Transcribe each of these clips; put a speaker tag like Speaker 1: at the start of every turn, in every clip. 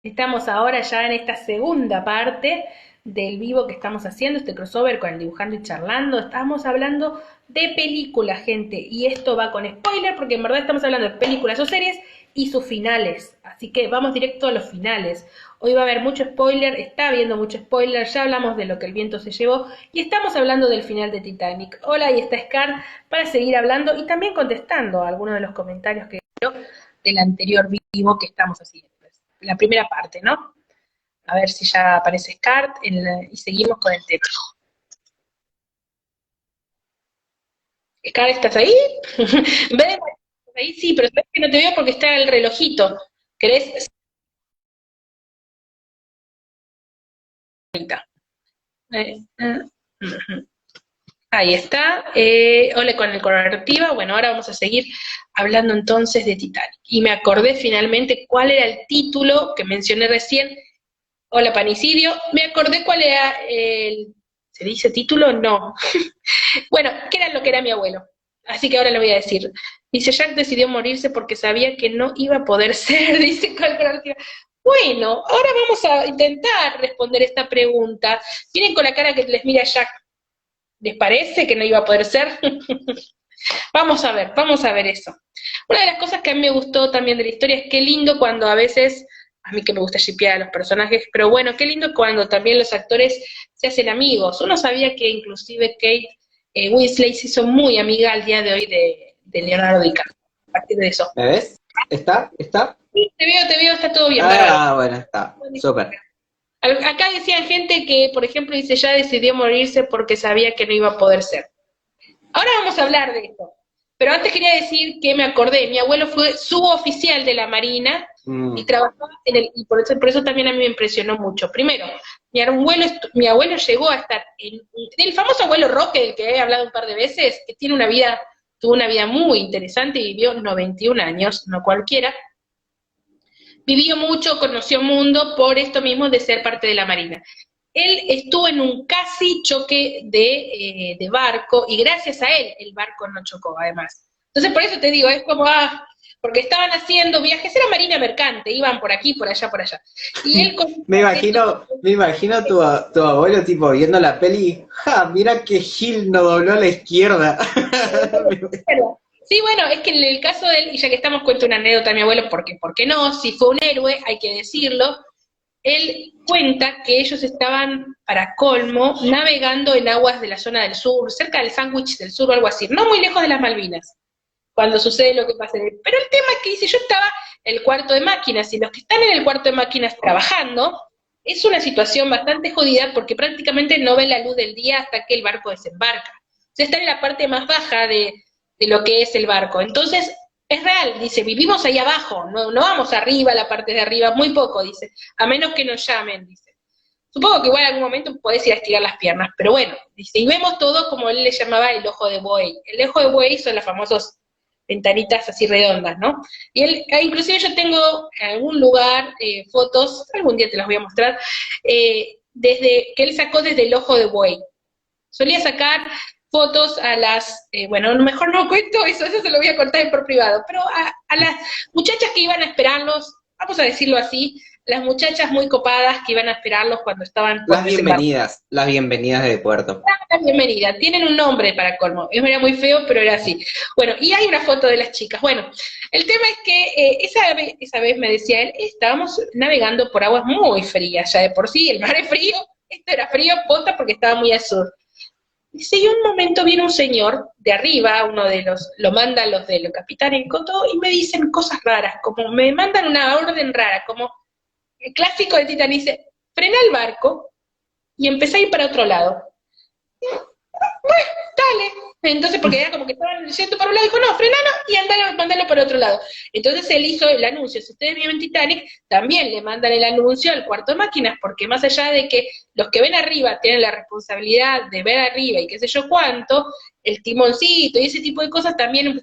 Speaker 1: Estamos ahora ya en esta segunda parte del vivo que estamos haciendo, este crossover con el dibujando y charlando. Estamos hablando de películas, gente, y esto va con spoiler porque en verdad estamos hablando de películas o series y sus finales. Así que vamos directo a los finales. Hoy va a haber mucho spoiler, está habiendo mucho spoiler, ya hablamos de lo que el viento se llevó y estamos hablando del final de Titanic. Hola, ahí está Scar para seguir hablando y también contestando a algunos de los comentarios que del anterior vivo que estamos haciendo. La primera parte, ¿no? A ver si ya aparece Scar y seguimos con el tema. Scar, ¿estás ahí? ¿Ves? Ahí sí, pero sabes que no te veo porque está el relojito. ¿Querés? Ahí está. Hola con el correctiva. Bueno, ahora vamos a seguir hablando entonces de Titanic. Y me acordé finalmente cuál era el título que mencioné recién. Hola, Panicidio. Me acordé cuál era el... ¿Se dice título? No. Bueno, ¿qué era lo que era mi abuelo? Así que ahora lo voy a decir. Dice, Jack decidió morirse porque sabía que no iba a poder ser, dice Calculativa. Bueno, ahora vamos a intentar responder esta pregunta. Miren con la cara que les mira Jack. ¿Les parece que no iba a poder ser? Vamos a ver eso. Una de las cosas que a mí me gustó también de la historia es qué lindo cuando a veces, a mí que me gusta shippear a los personajes, pero bueno, qué lindo cuando también los actores se hacen amigos. Uno sabía que inclusive Kate Winslet se hizo muy amiga al día de hoy de Leonardo DiCaprio. A partir de eso.
Speaker 2: ¿Me ves? ¿Está? ¿Está?
Speaker 1: Sí, te veo, está todo bien, bárbaro.
Speaker 2: Ah, bueno, está. Súper.
Speaker 1: Acá decían gente que, por ejemplo, dice, ya decidió morirse porque sabía que no iba a poder ser. Ahora vamos a hablar de esto. Pero antes quería decir que me acordé, mi abuelo fue suboficial de la Marina y
Speaker 2: Mm.
Speaker 1: trabajaba en el, y por eso también a mí me impresionó mucho. Primero, mi abuelo llegó a estar en el famoso abuelo Roque, del que he hablado un par de veces, que tiene una vida, tuvo una vida muy interesante y vivió 91 años, no cualquiera. Vivió mucho, conoció mundo por esto mismo de ser parte de la Marina. Él estuvo en un casi choque de barco y gracias a él el barco no chocó, además. Entonces, por eso te digo, es como, porque estaban haciendo viajes, era marina mercante, iban por aquí, por allá, por allá. Y él con
Speaker 2: Me imagino tu abuelo tipo viendo la peli, ja, mira que Gil no dobló a la izquierda.
Speaker 1: Sí, bueno, es que en el caso de él, y ya que estamos, cuento una anécdota a mi abuelo, porque, ¿por qué no? Si fue un héroe, hay que decirlo. Él cuenta que ellos estaban, para colmo, navegando en aguas de la zona del sur, cerca del sándwich del sur o algo así, no muy lejos de las Malvinas, cuando sucede lo que pasa. Pero el tema es que dice, yo estaba en el cuarto de máquinas, y los que están en el cuarto de máquinas trabajando, es una situación bastante jodida porque prácticamente no ven la luz del día hasta que el barco desembarca. O sea, están en la parte más baja de lo que es el barco. Entonces, es real, dice, vivimos ahí abajo, no vamos arriba, la parte de arriba, muy poco, dice, a menos que nos llamen, dice. Supongo que igual en algún momento podés ir a estirar las piernas, pero bueno, dice, y vemos todo como él le llamaba el ojo de buey. El ojo de buey son las famosas ventanitas así redondas, ¿no? Y él, inclusive yo tengo en algún lugar fotos, algún día te las voy a mostrar, desde que él sacó desde el ojo de buey. Solía sacar fotos a las, bueno, mejor no cuento eso se lo voy a contar por privado, pero a las muchachas que iban a esperarlos, vamos a decirlo así, las muchachas muy copadas que iban a esperarlos cuando estaban por desembarcar.
Speaker 2: Las bienvenidas de Puerto.
Speaker 1: Bienvenida, tienen un nombre para colmo, era muy feo, pero era así. Bueno, y hay una foto de las chicas. Bueno, el tema es que esa vez me decía él, estábamos navegando por aguas muy frías, ya de por sí, el mar es frío, esto era frío, posta porque estaba muy al sur. Dice, y un momento viene un señor de arriba, uno de los, lo mandan los de los capitanes en Coto, y me dicen cosas raras, como me mandan una orden rara, como el clásico de Titán, dice, frena el barco y empecé a ir para otro lado. Bueno, dale. Entonces, porque era como que estaban yendo para un lado, dijo, no, frenalo y mandalo para otro lado. Entonces él hizo el anuncio. Si ustedes viven Titanic, también le mandan el anuncio al cuarto de máquinas, porque más allá de que los que ven arriba tienen la responsabilidad de ver arriba y qué sé yo cuánto, el timoncito y ese tipo de cosas también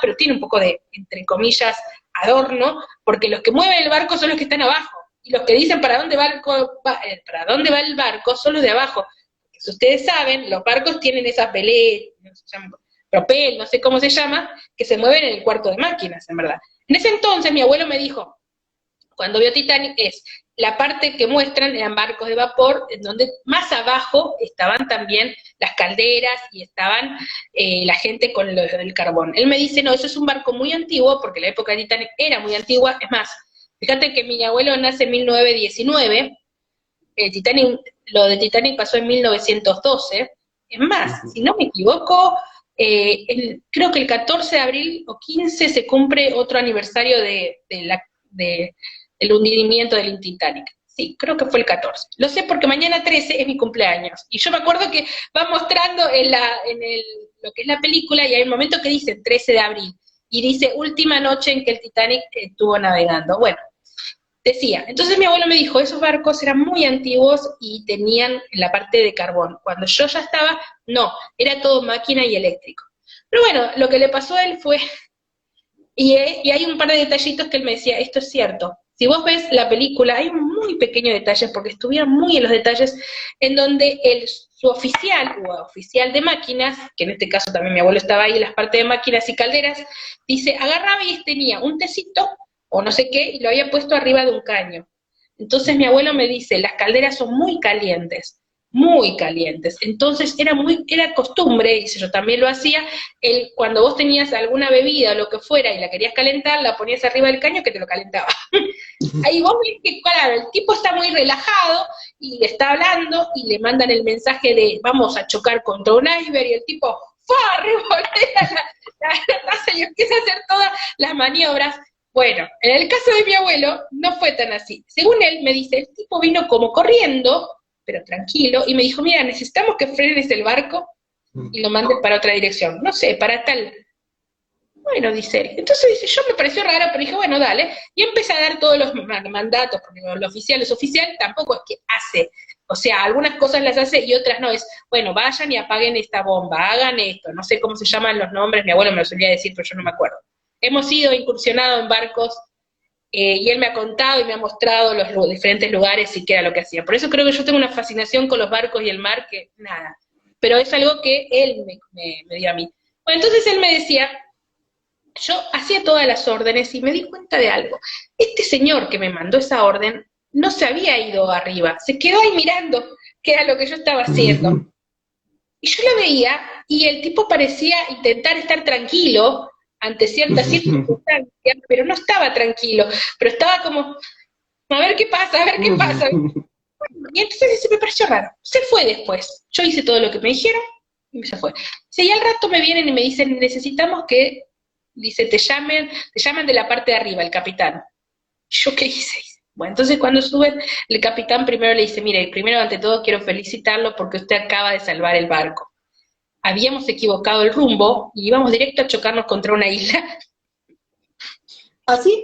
Speaker 1: pero tiene un poco de, entre comillas, adorno, porque los que mueven el barco son los que están abajo. Y los que dicen para dónde va el barco son los de abajo. Si ustedes saben, los barcos tienen esas velas, no se llaman, propel, no sé cómo se llama, que se mueven en el cuarto de máquinas, en verdad. En ese entonces mi abuelo me dijo, cuando vio Titanic es la parte que muestran eran barcos de vapor, en donde más abajo estaban también las calderas y estaban la gente con el carbón. Él me dice, no, eso es un barco muy antiguo, porque la época de Titanic era muy antigua, es más, fíjate que mi abuelo nace en 1919, Titanic, lo de Titanic pasó en 1912, es más, si no me equivoco, creo que el 14 de abril o 15 se cumple otro aniversario del hundimiento del Titanic. Sí, creo que fue el 14. Lo sé porque mañana 13 es mi cumpleaños. Y yo me acuerdo que va mostrando lo que es la película y hay un momento que dice 13 de abril. Y dice última noche en que el Titanic estuvo navegando. Bueno, decía, entonces mi abuelo me dijo, esos barcos eran muy antiguos y tenían la parte de carbón. Cuando yo ya estaba, no, era todo máquina y eléctrico. Pero bueno, lo que le pasó a él fue, y hay un par de detallitos que él me decía, esto es cierto. Si vos ves la película, hay un muy pequeño detalle, porque estuvieron muy en los detalles, en donde su oficial, o oficial de máquinas, que en este caso también mi abuelo estaba ahí en las partes de máquinas y calderas, dice, agarraba y tenía un tecito, o no sé qué, y lo había puesto arriba de un caño. Entonces mi abuelo me dice, las calderas son muy calientes, entonces era costumbre, y yo también lo hacía, cuando vos tenías alguna bebida o lo que fuera y la querías calentar, la ponías arriba del caño que te lo calentaba. Ahí vos ves que, claro, el tipo está muy relajado y le está hablando y le mandan el mensaje de vamos a chocar contra un iceberg y el tipo ¡fa! Revolea la taza y empieza a hacer todas las maniobras. Bueno, en el caso de mi abuelo no fue tan así. Según él me dice, el tipo vino como corriendo, pero tranquilo, y me dijo, mira, necesitamos que frenes el barco y lo mandes para otra dirección. No sé, para tal. Bueno, dice él. Entonces dice, yo me pareció raro, pero dije, bueno, dale. Y empecé a dar todos los mandatos, porque lo oficial es oficial, tampoco es que hace. O sea, algunas cosas las hace y otras no. Es, bueno, vayan y apaguen esta bomba, hagan esto. No sé cómo se llaman los nombres, mi abuelo me lo solía decir, pero yo no me acuerdo. Hemos ido incursionado en barcos y él me ha contado y me ha mostrado los diferentes lugares y qué era lo que hacía. Por eso creo que yo tengo una fascinación con los barcos y el mar que nada. Pero es algo que él me dio a mí. Bueno, entonces él me decía, yo hacía todas las órdenes y me di cuenta de algo. Este señor que me mandó esa orden no se había ido arriba, se quedó ahí mirando qué era lo que yo estaba haciendo. Y yo lo veía y el tipo parecía intentar estar tranquilo ante ciertas circunstancias, pero no estaba tranquilo, pero estaba como, a ver qué pasa, a ver qué pasa. Y entonces se me pareció raro. Se fue después. Yo hice todo lo que me dijeron y se fue. Y al rato me vienen y me dicen, necesitamos que, dice, te llaman de la parte de arriba, el capitán. ¿Yo qué hice? Bueno, entonces cuando suben, el capitán primero le dice, mire, primero ante todo quiero felicitarlo porque usted acaba de salvar el barco. Habíamos equivocado el rumbo y íbamos directo a chocarnos contra una isla.
Speaker 2: ¿Así?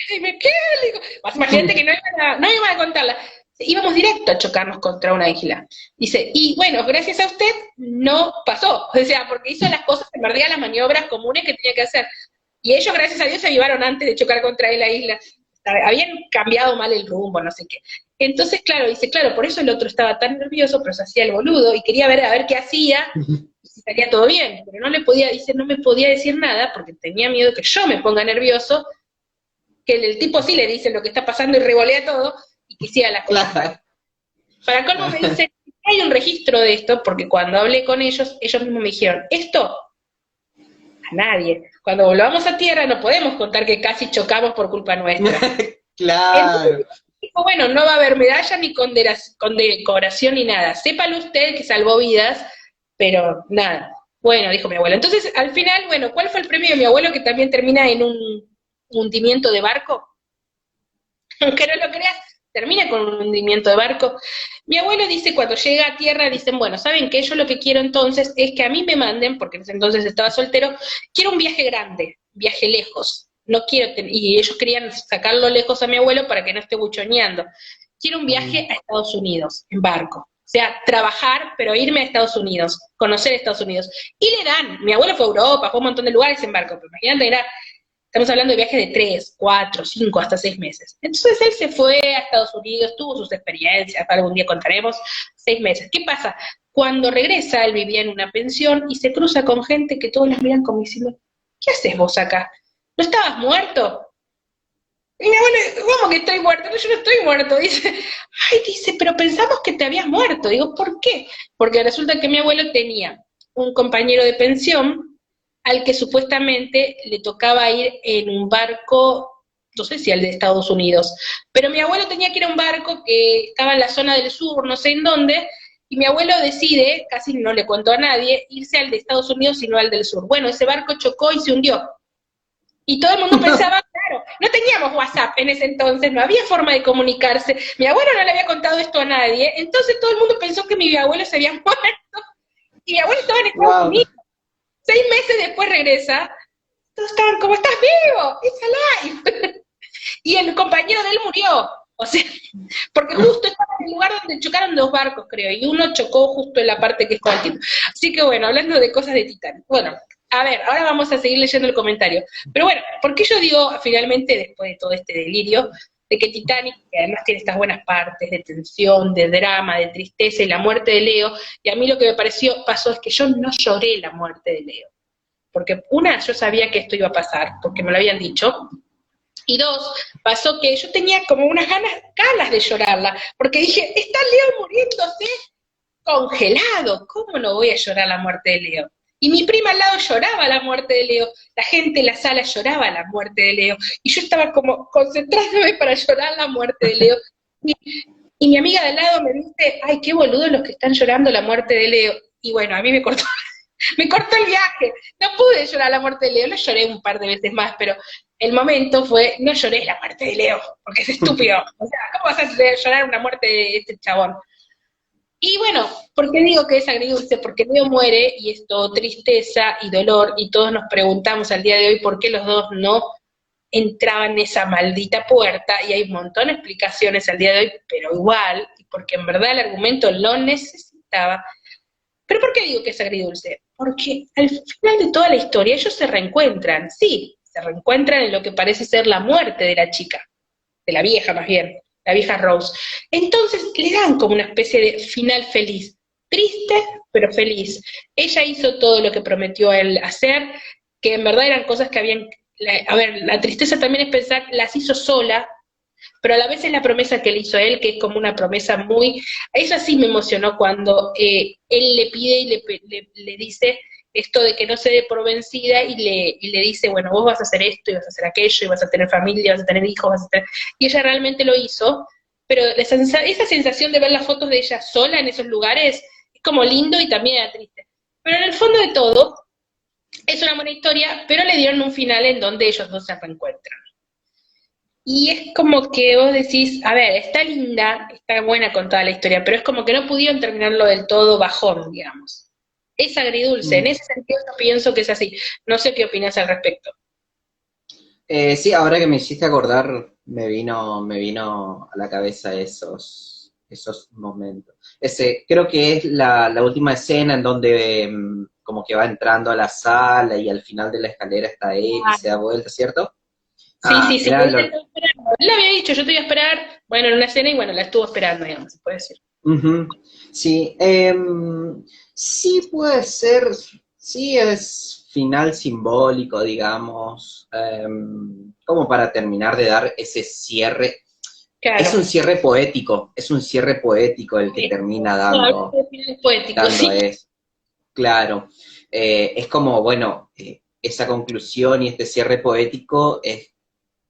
Speaker 1: Y me quedé, le digo, imagínate que no iban a contarla. Íbamos directo a chocarnos contra una isla. Dice, y bueno, gracias a usted no pasó. O sea, porque hizo las cosas, en verdad, las maniobras comunes que tenía que hacer. Y ellos, gracias a Dios, se llevaron antes de chocar contra la isla. Habían cambiado mal el rumbo, no sé qué. Entonces, claro, dice, claro, por eso el otro estaba tan nervioso, pero se hacía el boludo, y quería ver a ver qué hacía, y si salía todo bien, pero no le podía decir, no me podía decir nada, porque tenía miedo que yo me ponga nervioso, que el tipo sí le dice lo que está pasando y revolea todo, y que siga las cosas.
Speaker 2: Claro.
Speaker 1: Para colmo me dice, hay un registro de esto, porque cuando hablé con ellos, ellos mismos me dijeron, esto, a nadie. Cuando volvamos a tierra no podemos contar que casi chocamos por culpa nuestra.
Speaker 2: Claro.
Speaker 1: Entonces, dijo, bueno, no va a haber medalla ni condecoración ni nada. Sépalo usted que salvó vidas, pero nada. Bueno, dijo mi abuelo. Entonces, al final, bueno, ¿cuál fue el premio de mi abuelo que también termina en un hundimiento de barco? Aunque no lo creas, termina con un hundimiento de barco. Mi abuelo dice, cuando llega a tierra, dicen, bueno, ¿saben qué? Yo lo que quiero entonces es que a mí me manden, porque en ese entonces estaba soltero, quiero un viaje grande, viaje lejos. No quiero, y ellos querían sacarlo lejos a mi abuelo para que no esté buchoneando. Quiero un viaje a Estados Unidos, en barco. O sea, trabajar, pero irme a Estados Unidos, conocer Estados Unidos. Y le dan, mi abuelo fue a Europa, fue a un montón de lugares en barco, pero imagínate, estamos hablando de viajes de 3, 4, 5, hasta 6 meses. Entonces él se fue a Estados Unidos, tuvo sus experiencias, algún día contaremos, 6 meses. ¿Qué pasa? Cuando regresa, él vivía en una pensión y se cruza con gente que todos los miran como diciendo, ¿qué haces vos acá? ¿No estabas muerto? Y mi abuelo, ¿cómo que estoy muerto? No, yo no estoy muerto. Dice, pero pensamos que te habías muerto. Digo, ¿por qué? Porque resulta que mi abuelo tenía un compañero de pensión al que supuestamente le tocaba ir en un barco, no sé si al de Estados Unidos, pero mi abuelo tenía que ir a un barco que estaba en la zona del sur, no sé en dónde, y mi abuelo decide, casi no le contó a nadie, irse al de Estados Unidos y no al del sur. Bueno, ese barco chocó y se hundió. Y todo el mundo pensaba, claro, no teníamos WhatsApp en ese entonces, no había forma de comunicarse, mi abuelo no le había contado esto a nadie, entonces todo el mundo pensó que mi abuelo se había muerto, y mi abuelo estaba en Estados
Speaker 2: Wow.
Speaker 1: Unidos. 6 meses después regresa, todos estaban como, ¿estás vivo? It's alive. Y el compañero de él murió, o sea, porque justo estaba en el lugar donde chocaron dos barcos, creo, y uno chocó justo en la parte que estaba el tipo. Así que bueno, hablando de cosas de Titanic. Bueno, a ver, ahora vamos a seguir leyendo el comentario. Pero bueno, ¿por qué yo digo finalmente, después de todo este delirio, de que Titanic, que además tiene estas buenas partes de tensión, de drama, de tristeza y la muerte de Leo, y a mí lo que me pasó es que yo no lloré la muerte de Leo, porque una, yo sabía que esto iba a pasar, porque me lo habían dicho, y dos, pasó que yo tenía como unas ganas de llorarla, porque dije, está Leo muriéndose congelado, ¿cómo no voy a llorar la muerte de Leo? Y mi prima al lado lloraba la muerte de Leo, la gente en la sala lloraba la muerte de Leo, y yo estaba como concentrándome para llorar la muerte de Leo, y, y mi amiga de al lado me dice, ay, qué boludo los que están llorando la muerte de Leo, y bueno, a mí me cortó, me cortó el viaje, no pude llorar la muerte de Leo, lo lloré un par de veces más, pero el momento fue, no lloré la muerte de Leo, porque es estúpido, o sea, ¿cómo vas a llorar una muerte de este chabón? Y bueno, ¿por qué digo que es agridulce? Porque Leo muere y es todo tristeza y dolor, y todos nos preguntamos al día de hoy por qué los dos no entraban en esa maldita puerta, y hay un montón de explicaciones al día de hoy, pero igual, porque en verdad el argumento lo necesitaba. ¿Pero por qué digo que es agridulce? Porque al final de toda la historia ellos se reencuentran, sí, se reencuentran en lo que parece ser la muerte de la chica, de la vieja más bien, la vieja Rose. Entonces le dan como una especie de final feliz, triste pero feliz. Ella hizo todo lo que prometió a él hacer, que en verdad eran cosas que habían, a ver, la tristeza también es pensar, las hizo sola, pero a la vez es la promesa que le hizo a él, que es como una promesa muy, ella sí me emocionó cuando él le pide y le dice esto de que no se dé por vencida, y le dice, bueno, vos vas a hacer esto, y vas a hacer aquello, y vas a tener familia, vas a tener hijos, y ella realmente lo hizo, pero esa sensación de ver las fotos de ella sola en esos lugares, es como lindo y también era triste. Pero en el fondo de todo, es una buena historia, pero le dieron un final en donde ellos dos se reencuentran. Y es como que vos decís, a ver, está linda, está buena con toda la historia, pero es como que no pudieron terminarlo del todo bajón, digamos. Es agridulce, en
Speaker 2: Mm.
Speaker 1: ese sentido yo pienso que es así. No sé qué opinas al respecto.
Speaker 2: Sí, ahora que me hiciste acordar, me vino a la cabeza esos momentos. Creo que es la última escena en donde como que va entrando a la sala y al final de la escalera está él y
Speaker 1: Ah,
Speaker 2: se da vuelta, ¿cierto?
Speaker 1: sí,
Speaker 2: Ah,
Speaker 1: sí, sí,
Speaker 2: mira,
Speaker 1: él te estaba esperando. Él le había dicho, yo te iba a esperar, bueno, en una escena, y bueno, la estuvo esperando, digamos, se puede decir.
Speaker 2: ujú. Sí, sí puede ser, sí es final simbólico, digamos, como para terminar de dar ese cierre.
Speaker 1: Claro.
Speaker 2: Es un cierre poético el que
Speaker 1: Sí.
Speaker 2: termina
Speaker 1: No, hablando de finales poéticos,
Speaker 2: dando
Speaker 1: sí.
Speaker 2: es, claro. Es como, bueno, esa conclusión y este cierre poético es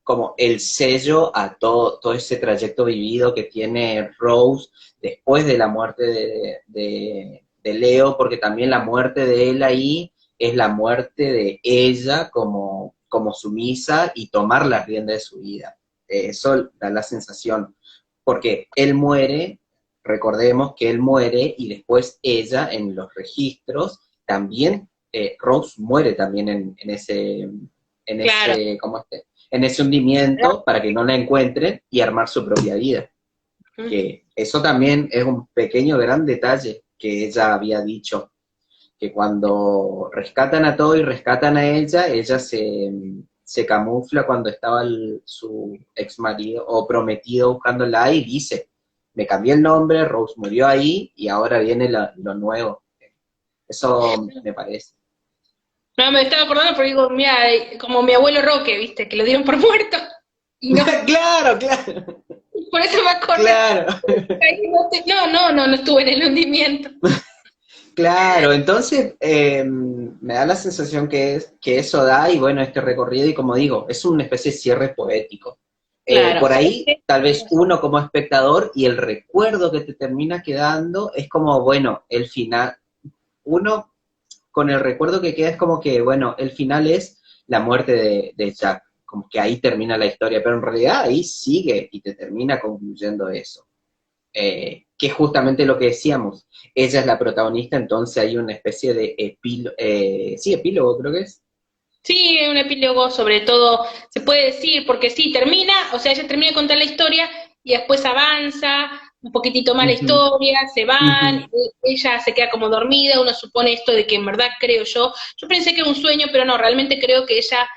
Speaker 2: como el sello a todo ese trayecto vivido que tiene Rose después de la muerte de Leo, porque también la muerte de él ahí es la muerte de ella como sumisa y tomar las riendas de su vida. Eso da la sensación, porque él muere, recordemos que él muere y después ella en los registros también, Rose muere también
Speaker 1: Claro.
Speaker 2: ¿cómo en ese hundimiento para que no la encuentren y armar su propia vida. Que eso también es un pequeño gran detalle que ella había dicho, que cuando rescatan a todo y rescatan a ella se camufla cuando estaba su ex marido o prometido buscándola y dice, me cambié el nombre, Rose murió ahí y ahora viene lo nuevo. Eso me parece.
Speaker 1: No, me estaba acordando porque digo, mira, como mi abuelo Roque, viste, que lo dieron por muerto. y no,
Speaker 2: Claro, claro,
Speaker 1: por eso me acordé.
Speaker 2: claro.
Speaker 1: No estuve en el hundimiento.
Speaker 2: Claro, entonces me da la sensación que eso da, y bueno, este recorrido, y como digo, es una especie de cierre poético.
Speaker 1: Claro,
Speaker 2: Por
Speaker 1: ¿sabes
Speaker 2: ahí,
Speaker 1: qué?
Speaker 2: tal vez uno como espectador, y el recuerdo que te termina quedando, es como, bueno, el final, uno con el recuerdo que queda es como que, bueno, el final es la muerte de Jack, como que ahí termina la historia, pero en realidad ahí sigue y te termina concluyendo eso. Que es justamente lo que decíamos. Ella es la protagonista, entonces hay una especie de epílogo, sí, epílogo creo que es.
Speaker 1: Sí, un epílogo sobre todo, se puede decir, porque sí, termina, o sea, ella termina de contar la historia y después avanza un poquitito más la
Speaker 2: Ujú,
Speaker 1: historia, se
Speaker 2: ujú,
Speaker 1: van, ella se queda como dormida, uno supone esto de que en verdad creo yo pensé que era un sueño, pero no, realmente creo que ella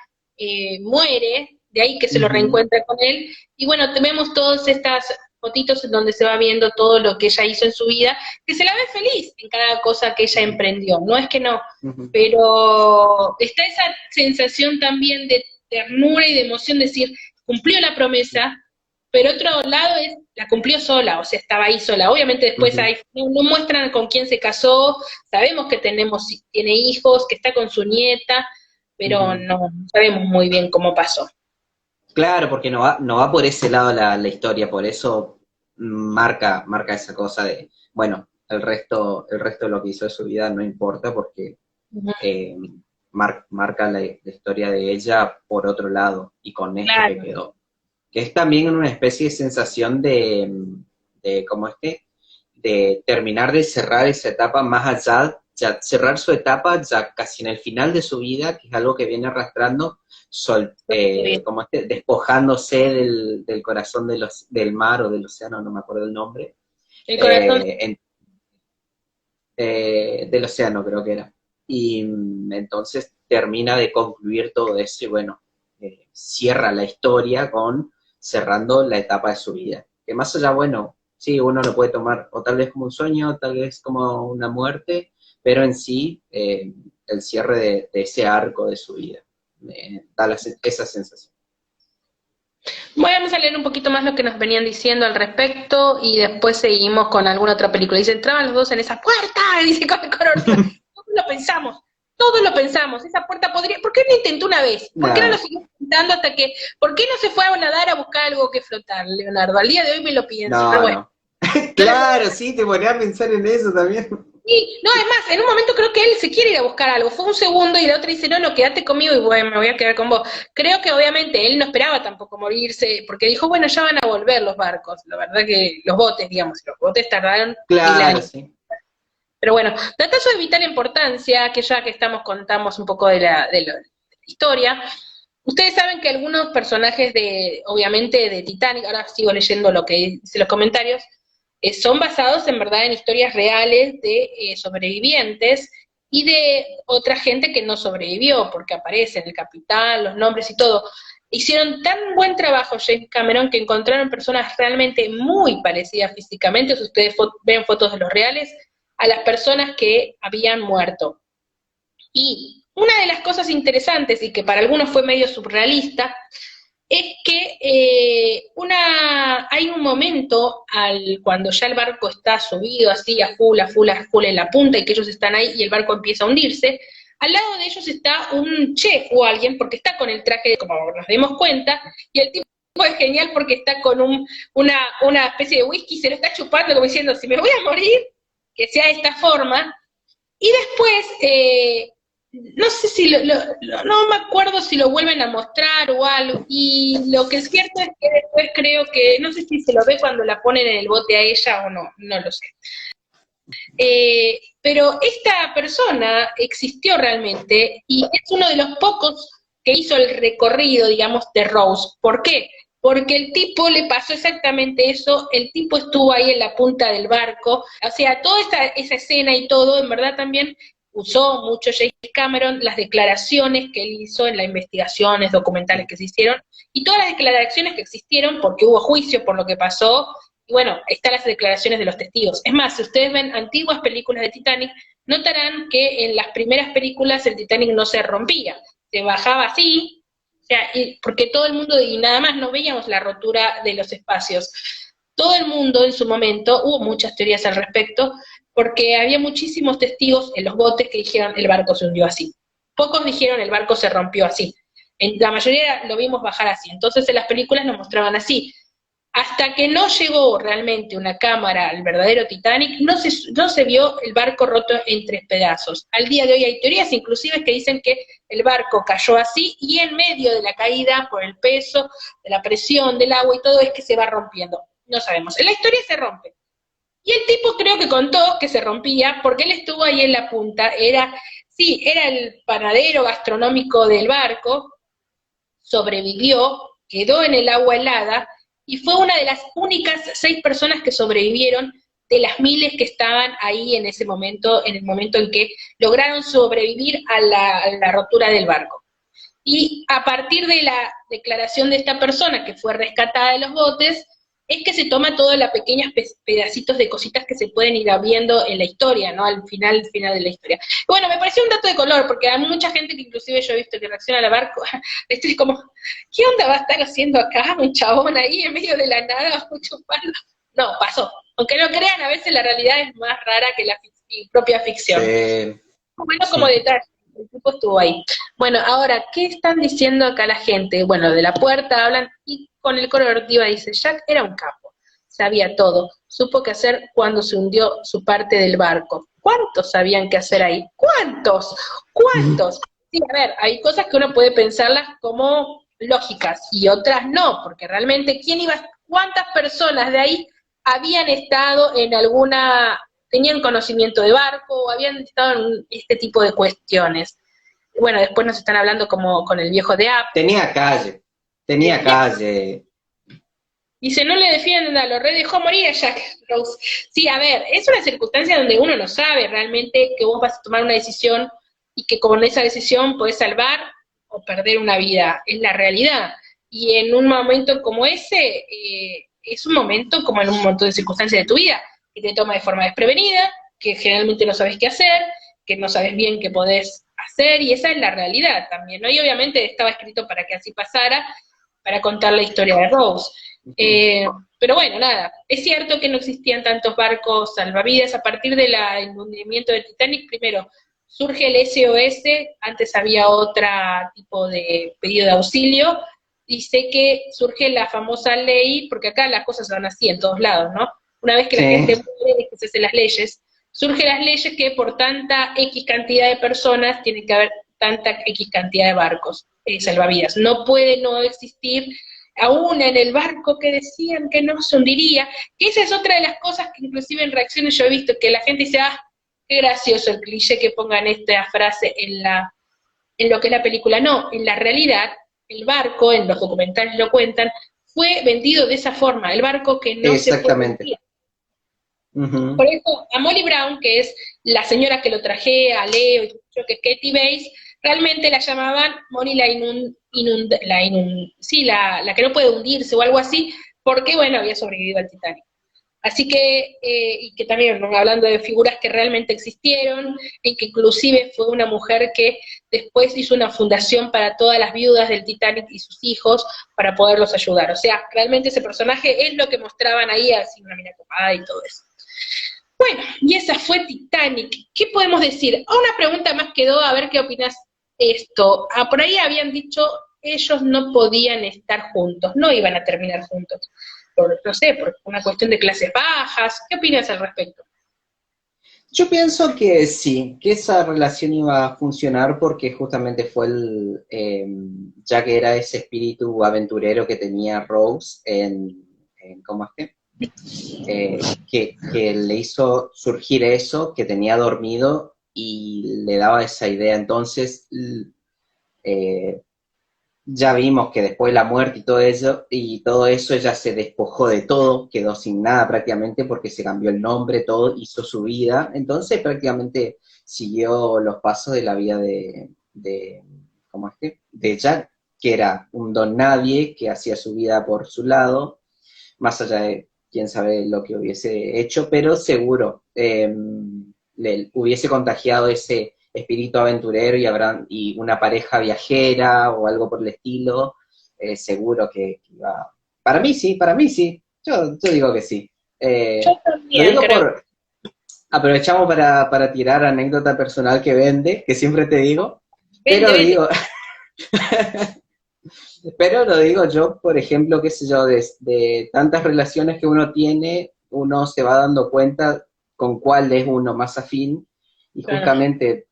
Speaker 1: muere, de ahí que se lo
Speaker 2: ujú,
Speaker 1: reencuentra con él, y bueno, tenemos todas estas fotitos en donde se va viendo todo lo que ella hizo en su vida, que se la ve feliz en cada cosa que ella emprendió, no es que no,
Speaker 2: ujú.
Speaker 1: pero está esa sensación también de ternura y de emoción, de decir, cumplió la promesa, pero otro lado es, la cumplió sola, o sea, estaba ahí sola. Obviamente después
Speaker 2: Ujú,
Speaker 1: no muestran con quién se casó, sabemos que tiene hijos, que está con su nieta, pero
Speaker 2: ujú.
Speaker 1: no sabemos muy bien cómo pasó.
Speaker 2: Claro, porque no va por ese lado la historia, por eso marca esa cosa de, bueno, el resto de lo que hizo de su vida no importa porque
Speaker 1: Ujú.
Speaker 2: eh, marca la historia de ella por otro lado y con esto que
Speaker 1: Claro,
Speaker 2: quedó. Que es también una especie de sensación de ¿cómo es que? De terminar de cerrar esa etapa más allá, ya cerrar su etapa ya casi en el final de su vida, que es algo que viene arrastrando,
Speaker 1: bastante bien.
Speaker 2: como despojándose del corazón del mar o del océano, no me acuerdo el nombre,
Speaker 1: El corazón,
Speaker 2: eh, en- del océano creo que era. Y entonces termina de concluir todo eso y bueno, cierra la historia con cerrando la etapa de su vida. Que más allá, bueno, sí, uno lo puede tomar o tal vez como un sueño, tal vez como una muerte, pero en sí el cierre de ese arco de su vida da esa sensación.
Speaker 1: vamos a leer un poquito más lo que nos venían diciendo al respecto y después seguimos con alguna otra película. Dice, entraban los dos en esa puerta, dice con Orson. Todos lo pensamos, esa puerta podría, ¿por qué no intentó una vez? ¿Por qué no lo
Speaker 2: Nada.
Speaker 1: siguió intentando hasta que, por qué no se fue a nadar a buscar algo que flotar, Leonardo? Al día de hoy me lo pienso, pero
Speaker 2: No,
Speaker 1: bueno,
Speaker 2: no.
Speaker 1: no lo
Speaker 2: Claro, sí, te ponía a pensar en eso también.
Speaker 1: sí, no, es más, en un momento creo que él se quiere ir a buscar algo, fue un segundo y la otra dice, no, quédate conmigo y bueno, me voy a quedar con vos. Creo que obviamente él no esperaba tampoco morirse, porque dijo, bueno, ya van a volver los barcos, la verdad que los botes, digamos, los botes tardaron 1000 años.
Speaker 2: Claro, sí.
Speaker 1: Pero bueno, datazo de vital importancia, que ya que contamos un poco de la historia, ustedes saben que algunos personajes obviamente, de Titanic, ahora sigo leyendo lo que dice los comentarios, son basados en verdad en historias reales de sobrevivientes y de otra gente que no sobrevivió, porque aparecen el capitán, los nombres y todo. Hicieron tan buen trabajo James Cameron que encontraron personas realmente muy parecidas físicamente, si ustedes ven fotos de los reales, a las personas que habían muerto. Y una de las cosas interesantes y que para algunos fue medio surrealista es que hay un momento cuando ya el barco está subido así a full en la punta y que ellos están ahí y el barco empieza a hundirse, al lado de ellos está un chef o alguien porque está con el traje, como nos dimos cuenta, y el tipo es genial porque está con una especie de whisky, se lo está chupando como diciendo, si me voy a morir, que sea de esta forma, y después, no sé si no me acuerdo si lo vuelven a mostrar o algo, y lo que es cierto es que después creo que, no sé si se lo ve cuando la ponen en el bote a ella o no, no lo sé. Pero esta persona existió realmente y es uno de los pocos que hizo el recorrido, digamos, de Rose. ¿Por qué? Porque el tipo le pasó exactamente eso, el tipo estuvo ahí en la punta del barco, o sea, toda esa escena y todo, en verdad también usó mucho James Cameron, las declaraciones que él hizo en las investigaciones documentales que se hicieron, y todas las declaraciones que existieron, porque hubo juicio por lo que pasó, y bueno, están las declaraciones de los testigos. Es más, si ustedes ven antiguas películas de Titanic, notarán que en las primeras películas el Titanic no se rompía, se bajaba así, sea, porque todo el mundo, y nada más no veíamos la rotura de los espacios. Todo el mundo en su momento, hubo muchas teorías al respecto, porque había muchísimos testigos en los botes que dijeron el barco se hundió así. Pocos dijeron el barco se rompió así. La mayoría lo vimos bajar así. Entonces en las películas nos mostraban así. Hasta que no llegó realmente una cámara al verdadero Titanic, no se vio el barco roto en 3 pedazos. Al día de hoy hay teorías inclusive que dicen que el barco cayó así y en medio de la caída, por el peso, de la presión del agua y todo, es que se va rompiendo. No sabemos. En la historia se rompe. Y el tipo creo que contó que se rompía porque él estuvo ahí en la punta. Era el panadero gastronómico del barco, sobrevivió, quedó en el agua helada, y fue una de las únicas 6 personas que sobrevivieron de las miles que estaban ahí en ese momento, en el momento en que lograron sobrevivir a la rotura del barco. Y a partir de la declaración de esta persona que fue rescatada de los botes, es que se toma todos los pequeños pedacitos de cositas que se pueden ir viendo en la historia, ¿no? Al final de la historia. Y bueno, me pareció un dato de color, porque hay mucha gente que inclusive yo he visto que reacciona al barco, estoy como, ¿qué onda va a estar haciendo acá un chabón ahí en medio de la nada chupando? No, pasó. Aunque no crean, a veces la realidad es más rara que la propia ficción. Bueno, como detalle, el tipo estuvo ahí. Bueno, ahora, ¿qué están diciendo acá la gente? Bueno, de la puerta hablan, y con el coro ortiva dice, Jack era un capo, sabía todo, supo qué hacer cuando se hundió su parte del barco. ¿Cuántos sabían qué hacer ahí? ¿Cuántos? ¿Cuántos? Sí, a ver, hay cosas que uno puede pensarlas como lógicas, y otras no, porque realmente, ¿cuántas personas de ahí habían estado en tenían conocimiento de barco, o habían estado en este tipo de cuestiones? Bueno, después nos están hablando como con el viejo de App.
Speaker 2: Tenía calle.
Speaker 1: Dice, no le defiendan a los reyes, dejó morir a Jack Rose. Sí, a ver, es una circunstancia donde uno no sabe realmente que vos vas a tomar una decisión y que con esa decisión podés salvar o perder una vida. Es la realidad. Y en un momento como ese, es un momento como en un montón de circunstancias de tu vida, que te toma de forma desprevenida, que generalmente no sabes qué hacer, que no sabes bien qué podés hacer, y esa es la realidad también, ¿no? Y obviamente estaba escrito para que así pasara, para contar la historia de Rose. Pero bueno, nada, es cierto que no existían tantos barcos salvavidas. A partir del hundimiento del Titanic, primero surge el SOS, antes había otro tipo de pedido de auxilio, y sé que surge la famosa ley, porque acá las cosas se van así en todos lados, ¿no? Una vez que la gente muere, es que se hacen las leyes, surgen las leyes que por tanta X cantidad de personas tiene que haber tanta X cantidad de barcos salvavidas. No puede no existir aún en el barco que decían que no se hundiría, que esa es otra de las cosas que inclusive en reacciones yo he visto, que la gente dice, qué gracioso el cliché que pongan esta frase en lo que es la película. No, en la realidad, el barco, en los documentales lo cuentan, fue vendido de esa forma, el barco que no se fue vendido. Uh-huh. Por eso, a Molly Brown, que es la señora que lo traje, a Leo, y yo que es Katie Bates, realmente la llamaban Molly la que no puede hundirse o algo así, porque, bueno, había sobrevivido al Titanic. Así que, y que también, hablando de figuras que realmente existieron, y que inclusive fue una mujer que después hizo una fundación para todas las viudas del Titanic y sus hijos, para poderlos ayudar. O sea, realmente ese personaje es lo que mostraban ahí, así una mina copada y todo eso. Bueno, y esa fue Titanic. ¿Qué podemos decir? Una pregunta más quedó, a ver qué opinas esto. Por ahí habían dicho, ellos no podían estar juntos, no iban a terminar juntos. No sé, por una cuestión de clases bajas. ¿Qué opinas al respecto?
Speaker 2: Yo pienso que sí, que esa relación iba a funcionar porque justamente fue ya que era ese espíritu aventurero que tenía Rose ¿cómo es que? Que le hizo surgir eso, que tenía dormido y le daba esa idea. Entonces, ya vimos que después de la muerte y todo eso, ella se despojó de todo, quedó sin nada prácticamente porque se cambió el nombre, todo, hizo su vida. Entonces, prácticamente siguió los pasos de la vida ¿cómo es que? De Jack, que era un don nadie, que hacía su vida por su lado, más allá de quién sabe lo que hubiese hecho, pero seguro le hubiese contagiado ese espíritu aventurero y una pareja viajera o algo por el estilo, seguro que iba. Para mí sí, yo digo que sí.
Speaker 1: Yo
Speaker 2: Lo
Speaker 1: también
Speaker 2: digo
Speaker 1: creo.
Speaker 2: aprovechamos para tirar anécdota personal que vende, que siempre te digo,
Speaker 1: Vende,
Speaker 2: pero
Speaker 1: vende.
Speaker 2: digo, pero lo digo yo, por ejemplo, qué sé yo, de tantas relaciones que uno tiene, uno se va dando cuenta con cuál es uno más afín, y
Speaker 1: Claro.
Speaker 2: justamente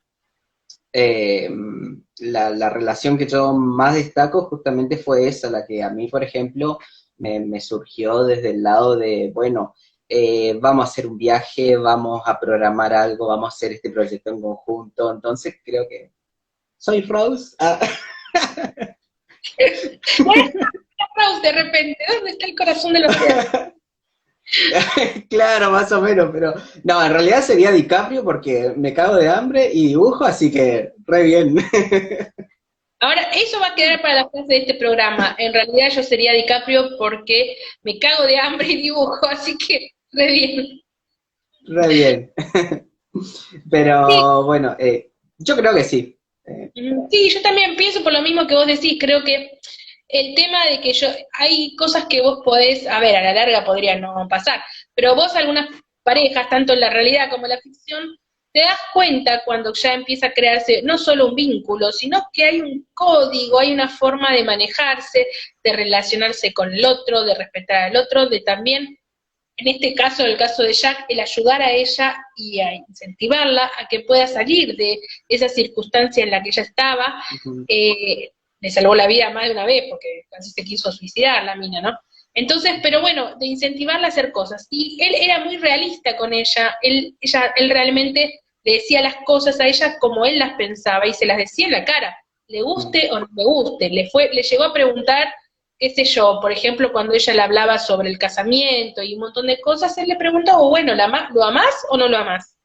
Speaker 2: eh, la relación que yo más destaco justamente fue esa, la que a mí, por ejemplo, me surgió desde el lado de, bueno, vamos a hacer un viaje, vamos a programar algo, vamos a hacer este proyecto en conjunto, entonces creo que soy Rose. Ah.
Speaker 1: Bueno, Rose, de repente, ¿dónde está el corazón del océano?
Speaker 2: Claro, más o menos, pero no, en realidad sería DiCaprio porque me cago de hambre y dibujo, así que re bien.
Speaker 1: Ahora, eso va a quedar para la frase de este programa. En realidad yo sería DiCaprio porque me cago de hambre y dibujo, así que re bien.
Speaker 2: Re bien.
Speaker 1: Sí,
Speaker 2: Pero bueno, yo creo que sí.
Speaker 1: sí, yo también pienso por lo mismo que vos decís. Creo que el tema de que hay cosas que vos podés, a ver, a la larga podría no pasar, pero vos algunas parejas, tanto en la realidad como en la ficción, te das cuenta cuando ya empieza a crearse no solo un vínculo, sino que hay un código, hay una forma de manejarse, de relacionarse con el otro, de respetar al otro, de también, en este caso, el caso de Jack, el ayudar a ella y a incentivarla a que pueda salir de esa circunstancia en la que ella estaba.
Speaker 2: Ujú.
Speaker 1: Le salvó la vida más de una vez porque casi se quiso suicidar la mina, ¿no? Entonces, pero bueno, de incentivarla a hacer cosas. Y él era muy realista con ella, él realmente le decía las cosas a ella como él las pensaba y se las decía en la cara, le
Speaker 2: Mm.
Speaker 1: guste o no le guste. Le llegó a preguntar, qué sé yo, por ejemplo, cuando ella le hablaba sobre el casamiento y un montón de cosas, él le preguntó, oh, bueno, ¿lo amás o no lo amás?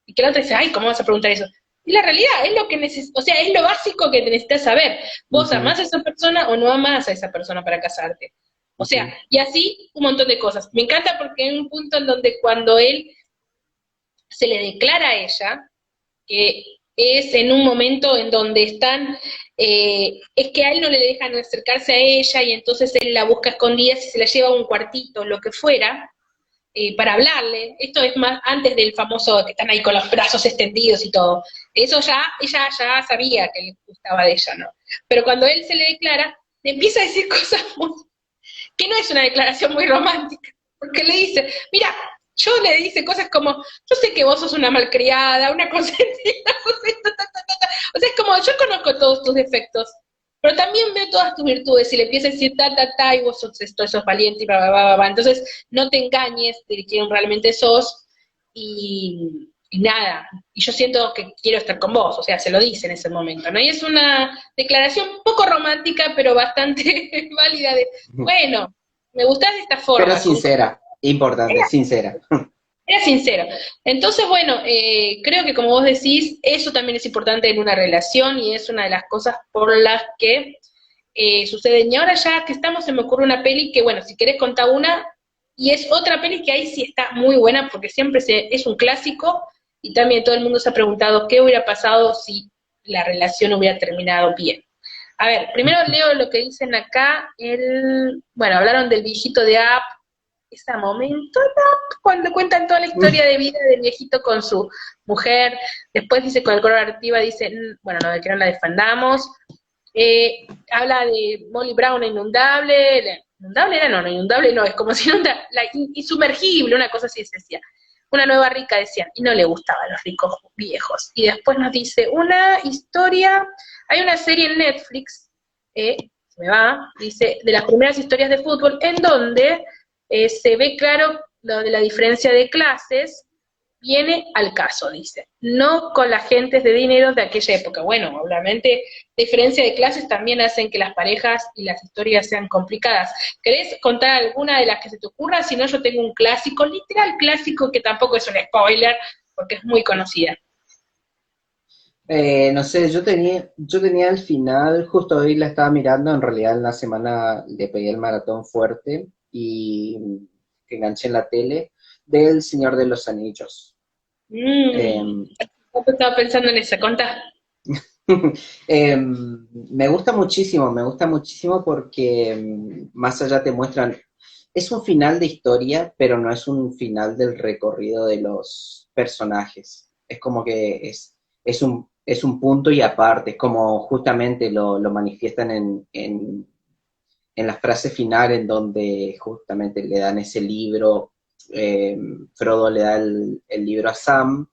Speaker 1: Y que la otra dice, ay, ¿cómo vas a preguntar eso? Y la realidad es lo que o sea, es lo básico que necesitas saber. ¿Vos
Speaker 2: Ujú,
Speaker 1: amás a esa persona o no amás a esa persona para casarte? O sea,
Speaker 2: ujú.
Speaker 1: y así un montón de cosas. Me encanta porque hay un punto en donde cuando él se le declara a ella, que es en un momento en donde están, es que a él no le dejan acercarse a ella y entonces él la busca a escondidas y se la lleva a un cuartito, lo que fuera, para hablarle. Esto es más antes del famoso que están ahí con los brazos extendidos y todo. Eso ya, ella ya sabía que le gustaba de ella, ¿no? Pero cuando él se le declara, le empieza a decir cosas que no es una declaración muy romántica, porque le dice, mira, yo le dice cosas como, yo sé que vos sos una malcriada, una consentida, o sea, es como, yo conozco todos tus defectos, pero también veo todas tus virtudes, y le empieza a decir y vos sos esto, sos valiente, y bla, bla, bla, bla. Entonces no te engañes de quién realmente sos, y nada, y yo siento que quiero estar con vos, o sea, se lo dice en ese momento, ¿no? Y es una declaración poco romántica, pero bastante válida de,
Speaker 2: Ujú.
Speaker 1: bueno, me gustás de esta
Speaker 2: Pero
Speaker 1: forma,
Speaker 2: sincera, importante, sincera.
Speaker 1: era sincero. Entonces, bueno, creo que como vos decís, eso también es importante en una relación y es una de las cosas por las que suceden. Y ahora ya que estamos, se me ocurre una peli que, bueno, si querés contar una, y es otra peli que ahí sí está muy buena porque siempre es un clásico y también todo el mundo se ha preguntado qué hubiera pasado si la relación hubiera terminado bien. A ver, primero leo lo que dicen acá, bueno, hablaron del viejito de App, ese momento, ¿no? Cuando cuentan toda la historia de vida del viejito con su mujer, después dice con el coro activa, dice, bueno, no, de que no la defendamos, habla de Molly Brown inundable, inundable era, no, inundable no, es como si inunda, insumergible, una cosa así se decía. Una nueva rica decían, y no le gustaban los ricos viejos. Y después nos dice, una historia, hay una serie en Netflix, se me va, dice, de las primeras historias de fútbol, en donde se ve claro lo de la diferencia de clases, viene al caso, dice, no con las gentes de dinero de aquella época. Bueno, obviamente, diferencia de clases también hacen que las parejas y las historias sean complicadas. ¿Querés contar alguna de las que se te ocurra? Si no, yo tengo un clásico, literal clásico, que tampoco es un spoiler, porque es muy conocida.
Speaker 2: No sé, yo tenía el final, justo hoy la estaba mirando, en realidad en la semana le pegué el maratón fuerte y que enganché en la tele, del Señor de los Anillos. Eh,
Speaker 1: Mm. Estaba pensando en eso, contá.
Speaker 2: Me gusta muchísimo porque más allá te muestran, es un final de historia, pero no es un final del recorrido de los personajes. Es como que es un punto y aparte, es como justamente lo manifiestan en la frase final en donde justamente le dan ese libro, Frodo le da el libro a Sam,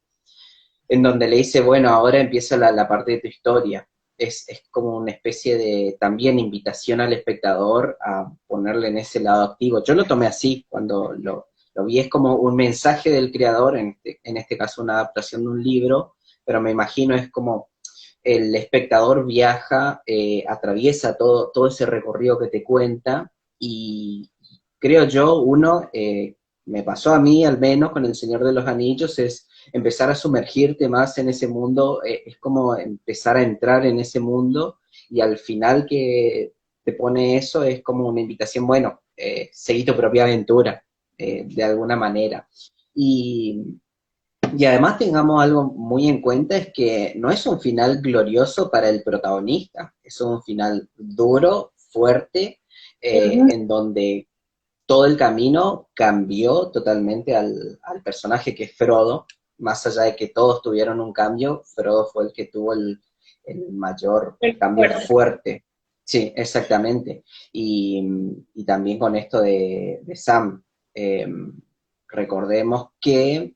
Speaker 2: en donde le dice, bueno, ahora empieza la parte de tu historia. Es como una especie de también invitación al espectador a ponerle en ese lado activo. Yo lo tomé así cuando lo vi, es como un mensaje del creador, en este caso una adaptación de un libro, pero me imagino es como el espectador viaja, atraviesa todo ese recorrido que te cuenta y creo yo, me pasó a mí al menos con El Señor de los Anillos, es empezar a sumergirte más en ese mundo, es como empezar a entrar en ese mundo y al final que te pone eso es como una invitación, bueno, seguí tu propia aventura, de alguna manera. Y, y además tengamos algo muy en cuenta, es que no es un final glorioso para el protagonista, es un final duro, fuerte, en donde todo el camino cambió totalmente al personaje que es Frodo, más allá de que todos tuvieron un cambio, Frodo fue el que tuvo el mayor cambio fuerte. Sí, exactamente. Y también con esto de Sam, eh, recordemos que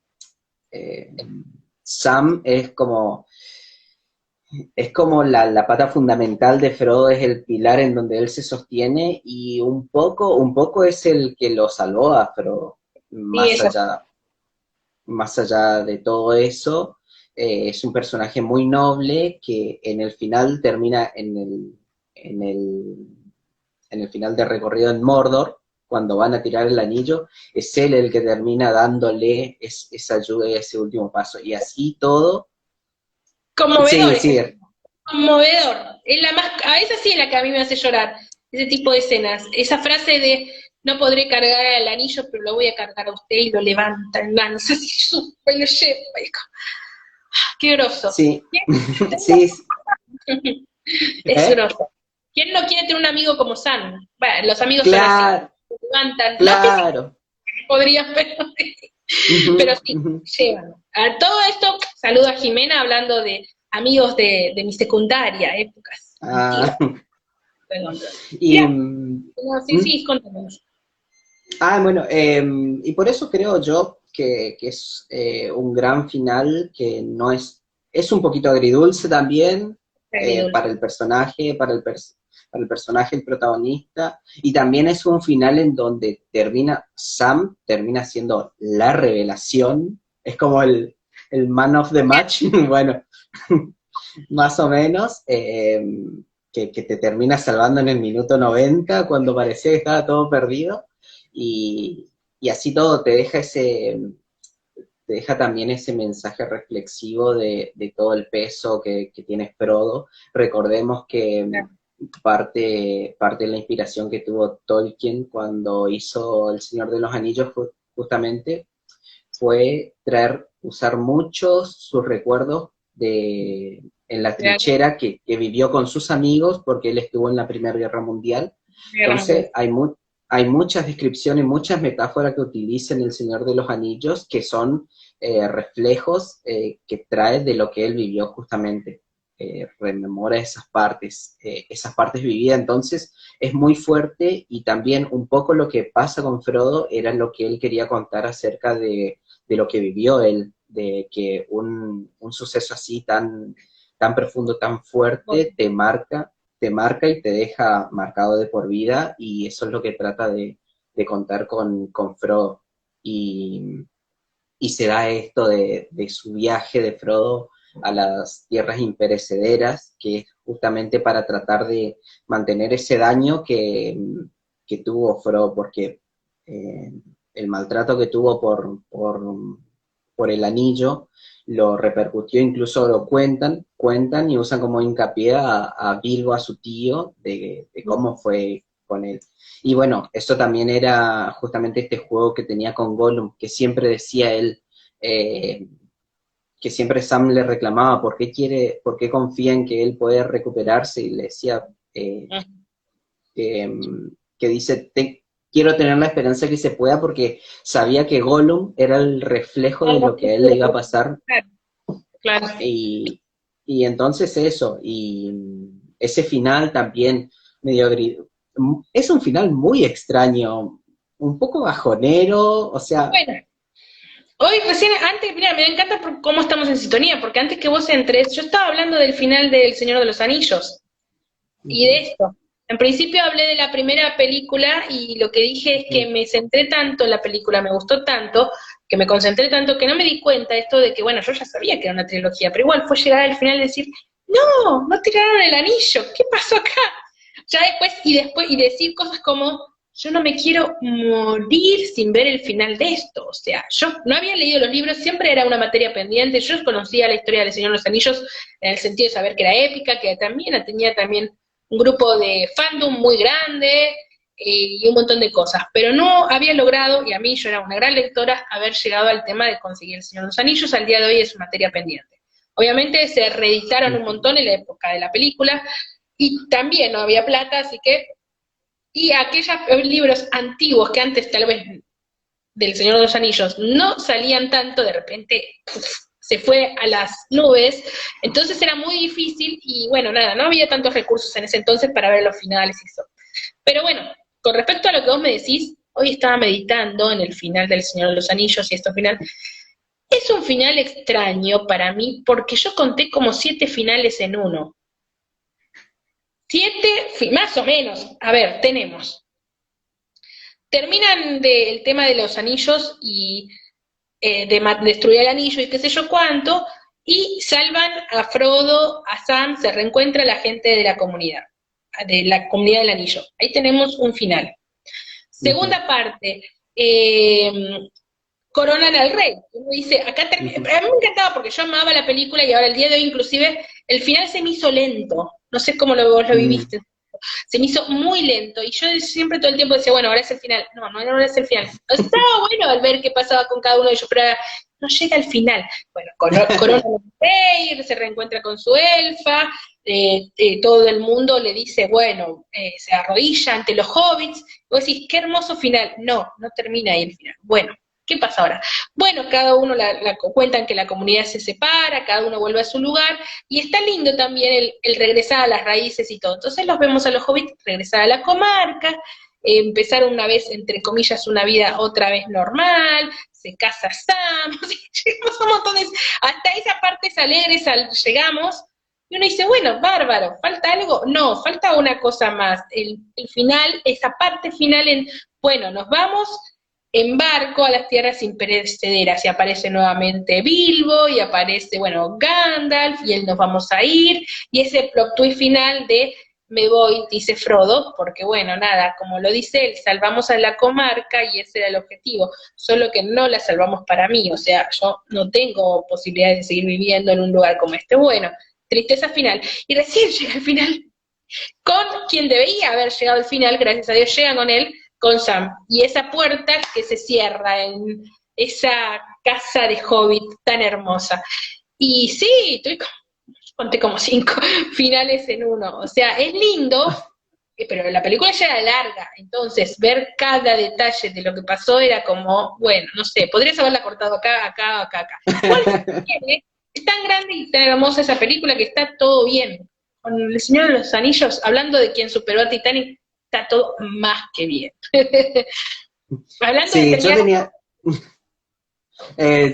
Speaker 2: eh, Sam es como la pata fundamental de Frodo, es el pilar en donde él se sostiene y un poco es el que lo salvó a Frodo,
Speaker 1: Sí, eso.
Speaker 2: más allá de todo eso, es un personaje muy noble que en el final termina en el, en el final de recorrido en Mordor, cuando van a tirar el anillo, es él el que termina dándole esa ayuda y ese último paso. Y así todo,
Speaker 1: Conmovedor,
Speaker 2: sí, sí,
Speaker 1: conmovedor. Es la más, a esa sí es la que a mí me hace llorar, ese tipo de escenas. Esa frase de no podré cargar el anillo, pero lo voy a cargar a usted y lo levanta en manos, así y lo lleva. Qué groso.
Speaker 2: sí,
Speaker 1: ¿Quién-
Speaker 2: sí,
Speaker 1: Es
Speaker 2: ¿eh?
Speaker 1: groso. ¿Quién no quiere tener un amigo como Sam? Bueno, los amigos son así,
Speaker 2: Claro,
Speaker 1: se levantan, no físicamente
Speaker 2: claro.
Speaker 1: podrían, pero
Speaker 2: Ujú,
Speaker 1: sí,
Speaker 2: ujú.
Speaker 1: llevan. A todo esto, saludo a Jimena hablando de amigos de mi secundaria, épocas antiguas.
Speaker 2: Ah,
Speaker 1: Perdón.
Speaker 2: y,
Speaker 1: Mira, no, sí,
Speaker 2: ¿mm?
Speaker 1: sí, contame.
Speaker 2: Bueno, y por eso creo yo que es un gran final, que no es un poquito agridulce también,
Speaker 1: Agridulce.
Speaker 2: para el personaje, para el personaje, el protagonista, y también es un final en donde Sam termina siendo la revelación, es como el man of the match, bueno, más o menos, que te termina salvando en el minuto 90 cuando parecía que estaba todo perdido, y, y así todo te deja también ese mensaje reflexivo de todo el peso que tiene Frodo. Recordemos que parte de la inspiración que tuvo Tolkien cuando hizo El Señor de los Anillos justamente fue usar muchos sus recuerdos en la trinchera que vivió con sus amigos porque él estuvo en la Primera Guerra Mundial. Entonces hay muchas descripciones, muchas metáforas que utiliza en El Señor de los Anillos que son reflejos que trae de lo que él vivió justamente. Rememora esas partes vividas, entonces es muy fuerte y también un poco lo que pasa con Frodo era lo que él quería contar acerca de lo que vivió él, de que un suceso así tan profundo, tan fuerte, te marca y te deja marcado de por vida, y eso es lo que trata de contar con Frodo. Y, y se da esto de su viaje de Frodo a las tierras imperecederas, que es justamente para tratar de mantener ese daño que tuvo Frodo, porque eh, el maltrato que tuvo por el anillo lo repercutió, incluso lo cuentan y usan como hincapié a Bilbo, a su tío, de cómo fue con él. Y bueno, eso también era justamente este juego que tenía con Gollum, que siempre decía él, eh, que siempre Sam le reclamaba por qué confía en que él puede recuperarse, y le decía que dice, quiero tener la esperanza que se pueda, porque sabía que Gollum era el reflejo de lo que a él le iba a pasar.
Speaker 1: Claro.
Speaker 2: Y entonces eso, y ese final también medio es un final muy extraño, un poco bajonero, o sea...
Speaker 1: Bueno, hoy recién, antes, mira, me encanta cómo estamos en sintonía, porque antes que vos entres, yo estaba hablando del final del Señor de los Anillos, y de esto. En principio hablé de la primera película, y lo que dije es que me centré tanto en la película, me gustó tanto, que me concentré tanto, que no me di cuenta esto de que, bueno, yo ya sabía que era una trilogía, pero igual fue llegar al final y decir, no tiraron el anillo, ¿qué pasó acá? Ya después, y decir cosas como, yo no me quiero morir sin ver el final de esto, o sea, yo no había leído los libros, siempre era una materia pendiente, yo conocía la historia del Señor de los Anillos en el sentido de saber que era épica, que también tenía también un grupo de fandom muy grande, y un montón de cosas, pero no había logrado, y a mí yo era una gran lectora, haber llegado al tema de conseguir el Señor de los Anillos. Al día de hoy es materia pendiente. Obviamente se reeditaron un montón en la época de la película, y también no había plata, así que, y aquellos libros antiguos que antes tal vez del Señor de los Anillos no salían tanto, de repente se fue a las nubes, entonces era muy difícil, y bueno, nada, no había tantos recursos en ese entonces para ver los finales y eso. Pero bueno, con respecto a lo que vos me decís, hoy estaba meditando en el final del Señor de los Anillos, y esto final, es un final extraño para mí, porque yo conté como 7 finales en uno. 7, más o menos, a ver, terminan el tema de los anillos y de destruir el anillo y qué sé yo cuánto, y salvan a Frodo, a Sam, se reencuentra la gente de la comunidad del anillo. Ahí tenemos un final. Segunda parte, coronan al rey. Uno dice, acá termina. A mí me encantaba porque yo amaba la película, y ahora el día de hoy inclusive el final se me hizo lento. No sé cómo vos lo viviste. Se me hizo muy lento, y yo siempre todo el tiempo decía, bueno, ahora es el final. No es el final. Estaba bueno al ver qué pasaba con cada uno de ellos, pero no llega al final. Bueno, corona al rey, se reencuentra con su elfa, todo el mundo le dice, bueno, se arrodilla ante los hobbits, y vos decís, qué hermoso final. No termina ahí el final. Bueno, ¿qué pasa ahora? Bueno, cada uno cuentan que la comunidad se separa, cada uno vuelve a su lugar, y está lindo también el regresar a las raíces y todo. Entonces los vemos a los hobbits regresar a la comarca, empezar una vez, entre comillas, una vida otra vez normal, se casa Sam, llegamos a un montón de... Hasta esa parte es alegre, llegamos, y uno dice, bueno, bárbaro, ¿falta algo? No, falta una cosa más, el final, esa parte final bueno, nos vamos en barco a las tierras imperecederas, y aparece nuevamente Bilbo, y aparece, bueno, Gandalf, y él nos vamos a ir, y ese plot twist final de me voy, dice Frodo, porque bueno, nada, como lo dice él, salvamos a la comarca, y ese era el objetivo, solo que no la salvamos para mí, o sea, yo no tengo posibilidades de seguir viviendo en un lugar como este. Bueno, tristeza final, y recién llega el final, con quien debería haber llegado al final, gracias a Dios llega con él, con Sam, y esa puerta que se cierra en esa casa de Hobbit tan hermosa. Y sí, conté como 5 finales en uno, o sea, es lindo, pero la película ya era larga, entonces ver cada detalle de lo que pasó era como, bueno, no sé, podrías haberla cortado acá. Es tan grande y tan hermosa esa película que está todo bien. Con El Señor de los Anillos, hablando de quien superó a Titanic, está todo más que bien. Hablando
Speaker 2: sí,
Speaker 1: de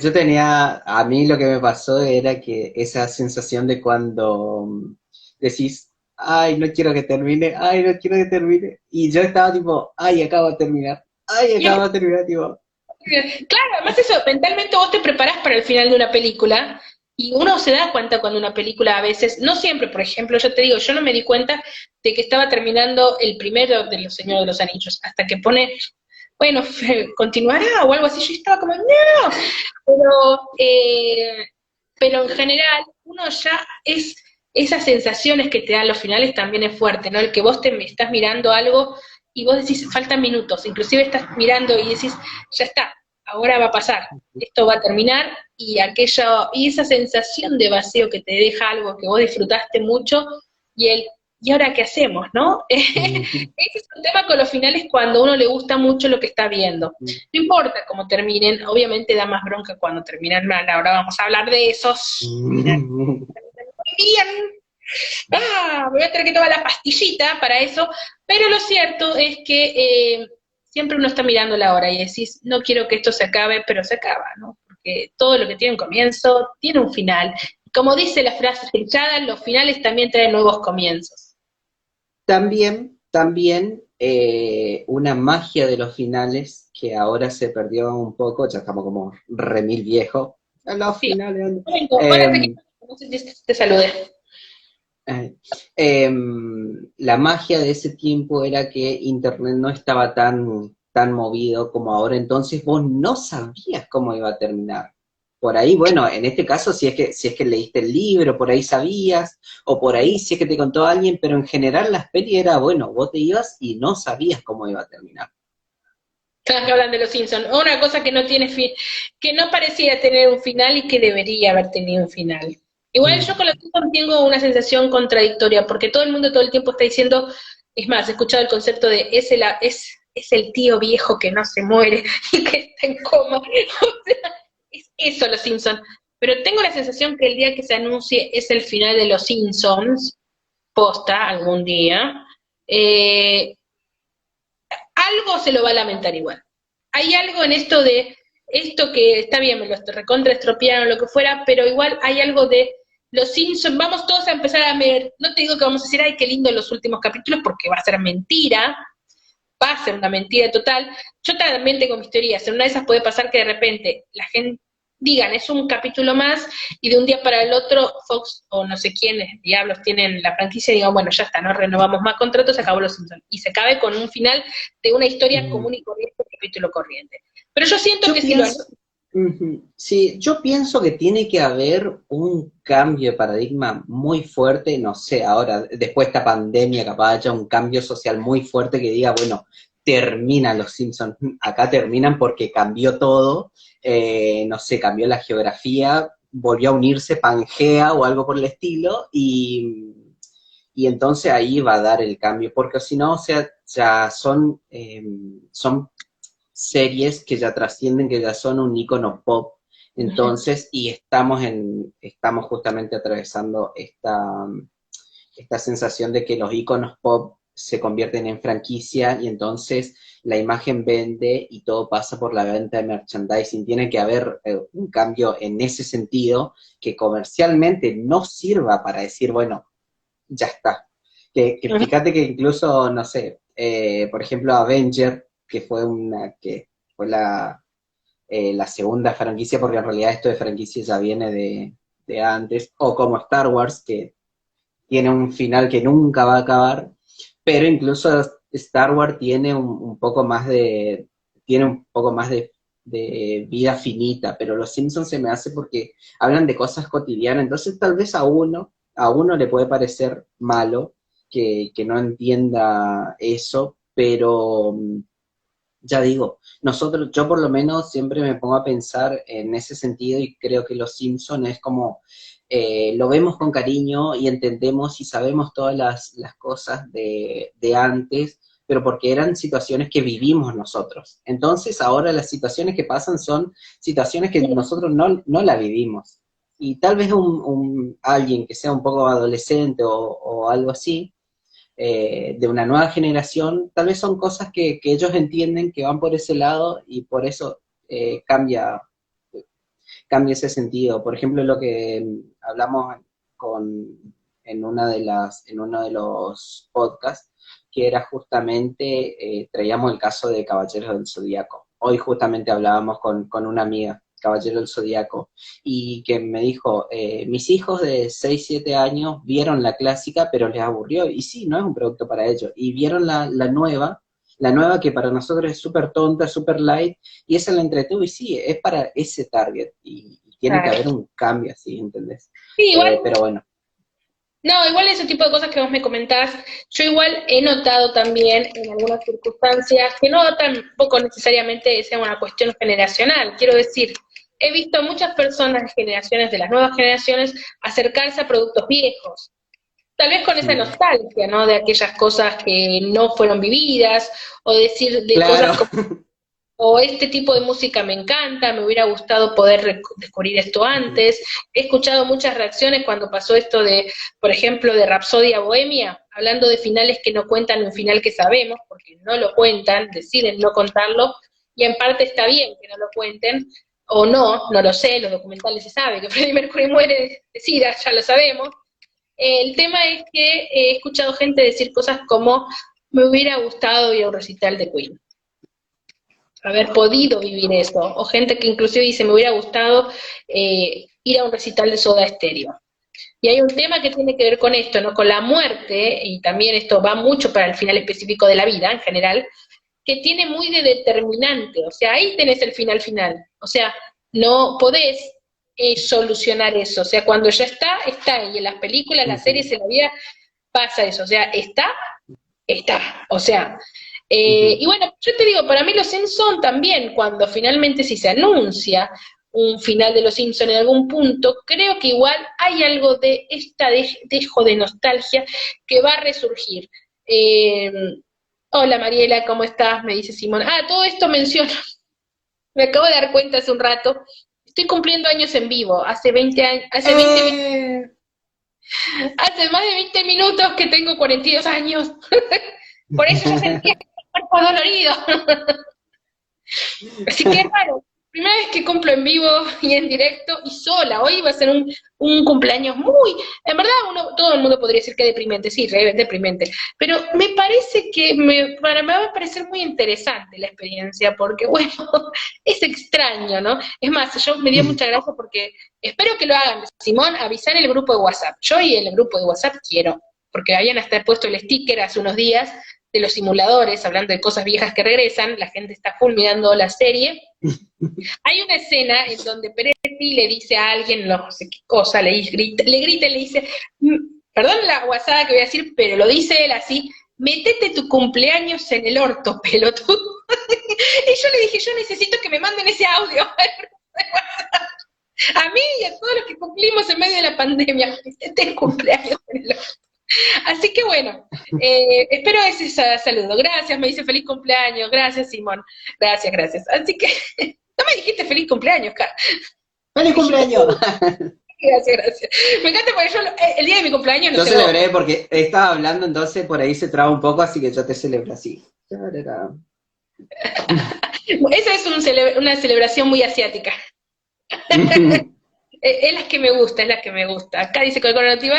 Speaker 2: yo tenía, a mí lo que me pasó era que esa sensación de cuando decís, ay, no quiero que termine, y yo estaba tipo, ay, acabo de terminar, tipo.
Speaker 1: Claro, además eso, mentalmente vos te preparás para el final de una película, y uno se da cuenta cuando una película a veces, no siempre, por ejemplo, yo te digo, yo no me di cuenta de que estaba terminando el primero de Los Señores de los Anillos, hasta que pone, bueno, continuará o algo así, yo estaba como, no, pero en general, uno ya esas sensaciones que te dan los finales también es fuerte, ¿no? El que vos estás mirando algo y vos decís, faltan minutos, inclusive estás mirando y decís, ya está, ahora va a pasar, esto va a terminar, y esa sensación de vacío que te deja algo que vos disfrutaste mucho, ¿y ahora qué hacemos, no? Ese es un tema con los finales cuando a uno le gusta mucho lo que está viendo. No importa cómo terminen, obviamente da más bronca cuando terminan mal, ahora vamos a hablar de esos finales. Bien. Me voy a tener que tomar la pastillita para eso, pero lo cierto es que siempre uno está mirando la hora y decís, no quiero que esto se acabe, pero se acaba, ¿no? Porque todo lo que tiene un comienzo tiene un final. Como dice la frase trillada, los finales también traen nuevos comienzos.
Speaker 2: También una magia de los finales que ahora se perdió un poco, ya estamos como remil viejos. Los
Speaker 1: Sí,
Speaker 2: finales.
Speaker 1: no sé si te saludé.
Speaker 2: Eh, la magia de ese tiempo era que Internet no estaba tan movido como ahora, entonces vos no sabías cómo iba a terminar. Por ahí, bueno, en este caso, si es que leíste el libro, por ahí sabías, o por ahí si es que te contó alguien, pero en general las pelis era, bueno, vos te ibas y no sabías cómo iba a terminar.
Speaker 1: Claro que hablan de los Simpsons. Una cosa que no tiene fin, que no parecía tener un final y que debería haber tenido un final. Igual yo con los Simpsons tengo una sensación contradictoria, porque todo el mundo todo el tiempo está diciendo, es más, he escuchado el concepto de es el tío viejo que no se muere y que está en coma. O sea, es eso los Simpsons. Pero tengo la sensación que el día que se anuncie es el final de los Simpsons, posta, algún día, eh, algo se lo va a lamentar igual. Hay algo en esto que está bien, me lo recontra estropearon o lo que fuera, pero igual hay algo de los Simpsons, vamos todos a empezar a ver, no te digo que vamos a decir, ay, qué lindo los últimos capítulos, porque va a ser mentira, va a ser una mentira total. Yo también tengo mis teorías, en una de esas puede pasar que de repente la gente digan, es un capítulo más, y de un día para el otro Fox o no sé quiénes diablos tienen la franquicia y digan, bueno, ya está, no renovamos más contratos, se acabó Los Simpsons. Y se acabe con un final de una historia común y corriente, un capítulo corriente. Pero yo siento
Speaker 2: Yo
Speaker 1: que si lo
Speaker 2: pienso, sí, yo pienso que tiene que haber un cambio de paradigma muy fuerte, no sé, ahora, después de esta pandemia, capaz haya un cambio social muy fuerte que diga, bueno, terminan los Simpsons, acá terminan porque cambió todo, no sé, cambió la geografía, volvió a unirse Pangea o algo por el estilo, y entonces ahí va a dar el cambio, porque si no, o sea, ya son series que ya trascienden, que ya son un icono pop. Entonces, y estamos justamente atravesando esta sensación de que los iconos pop se convierten en franquicia y entonces la imagen vende y todo pasa por la venta de merchandising. Tiene que haber un cambio en ese sentido que comercialmente no sirva para decir, bueno, ya está. Que fíjate que incluso, no sé, por ejemplo, Avenger, que fue la segunda franquicia, porque en realidad esto de franquicia ya viene de antes, o como Star Wars, que tiene un final que nunca va a acabar, pero incluso Star Wars tiene un poco más de vida finita, pero los Simpsons se me hace porque hablan de cosas cotidianas, entonces tal vez a uno le puede parecer malo que no entienda eso, pero ya digo, yo por lo menos siempre me pongo a pensar en ese sentido y creo que Los Simpson es como, lo vemos con cariño y entendemos y sabemos todas las cosas de antes, pero porque eran situaciones que vivimos nosotros. Entonces ahora las situaciones que pasan son situaciones que nosotros no la vivimos. Y tal vez alguien que sea un poco adolescente o algo así, de una nueva generación, tal vez son cosas que ellos entienden que van por ese lado y por eso cambia ese sentido. Por ejemplo, lo que hablamos en uno de los podcasts, que era justamente, traíamos el caso de Caballeros del Zodíaco. Hoy justamente hablábamos con una amiga, Caballero del Zodíaco, y que me dijo, mis hijos de 6 7 años vieron la clásica, pero les aburrió, y sí, no es un producto para ellos, y vieron la nueva que para nosotros es súper tonta, súper light, y esa la entretuvo, y sí, es para ese target, y tiene que haber un cambio así, ¿entendés?
Speaker 1: Sí, igual
Speaker 2: Pero bueno.
Speaker 1: No, igual ese tipo de cosas que vos me comentás, yo igual he notado también en algunas circunstancias que no tampoco necesariamente sea una cuestión generacional. Quiero decir, he visto a muchas personas de generaciones, de las nuevas generaciones, acercarse a productos viejos, tal vez con esa
Speaker 2: Sí.
Speaker 1: nostalgia, ¿no? De aquellas cosas que no fueron vividas, o decir de
Speaker 2: Claro.
Speaker 1: cosas como o este tipo de música me encanta, me hubiera gustado poder descubrir esto antes. He escuchado muchas reacciones cuando pasó esto de, por ejemplo, de Rapsodia Bohemia, hablando de finales que no cuentan un final que sabemos, porque no lo cuentan, deciden no contarlo, y en parte está bien que no lo cuenten, o no, no lo sé, los documentales se sabe que Freddie Mercury muere de SIDA, ya lo sabemos. El tema es que he escuchado gente decir cosas como, me hubiera gustado ir a un recital de Queen, haber podido vivir eso, o gente que inclusive dice, me hubiera gustado ir a un recital de Soda Stereo. Y hay un tema que tiene que ver con esto, ¿no? Con la muerte, y también esto va mucho para el final específico de la vida en general, que tiene muy de determinante, o sea, ahí tenés el final final, o sea, no podés solucionar eso, o sea, cuando ya está, está, y en las películas, las series, en la vida, pasa eso, o sea, está, o sea, y bueno, yo te digo, para mí los Simpsons también, cuando finalmente si se anuncia un final de los Simpsons en algún punto, creo que igual hay algo de esta dejo de nostalgia que va a resurgir. Eh, Hola Mariela, ¿cómo estás? Me dice Simón. Ah, todo esto menciona, me acabo de dar cuenta hace un rato, estoy cumpliendo años en vivo, hace 20 años,
Speaker 2: Eh,
Speaker 1: hace más de 20 minutos que tengo 42 años. Por eso yo sentía el cuerpo dolorido. Así que bueno, primera vez que cumplo en vivo y en directo y sola. Hoy va a ser un cumpleaños muy, en verdad todo el mundo podría decir que deprimente, sí, deprimente, pero me parece que me va a parecer muy interesante la experiencia, porque bueno, es extraño, ¿no? Es más, yo me dio mucha gracia porque espero que lo hagan. Simón, avisar en el grupo de WhatsApp. Yo y en el grupo de WhatsApp quiero, porque habían hasta puesto el sticker hace unos días de los simuladores, hablando de cosas viejas que regresan, la gente está full mirando la serie. Hay una escena en donde Peretti le dice a alguien, no sé qué cosa, le grita y le dice, perdón la guasada que voy a decir, pero lo dice él así, métete tu cumpleaños en el orto, pelotudo. Y yo le dije, yo necesito que me manden ese audio. A mí y a todos los que cumplimos en medio de la pandemia, métete el cumpleaños en el orto. Así que bueno, espero ese saludo. Gracias, me dice feliz cumpleaños. Gracias, Simón. Gracias, gracias. Así que, no me dijiste feliz cumpleaños, Car.
Speaker 2: ¡Feliz cumpleaños!
Speaker 1: Gracias, gracias. Me encanta porque yo el día de mi cumpleaños no
Speaker 2: Yo
Speaker 1: sé
Speaker 2: celebré porque estaba hablando, entonces por ahí se traba un poco, así que yo te celebro así.
Speaker 1: Esa es una celebración muy asiática. Es la que me gusta, es la que me gusta. Acá dice con el correlativo,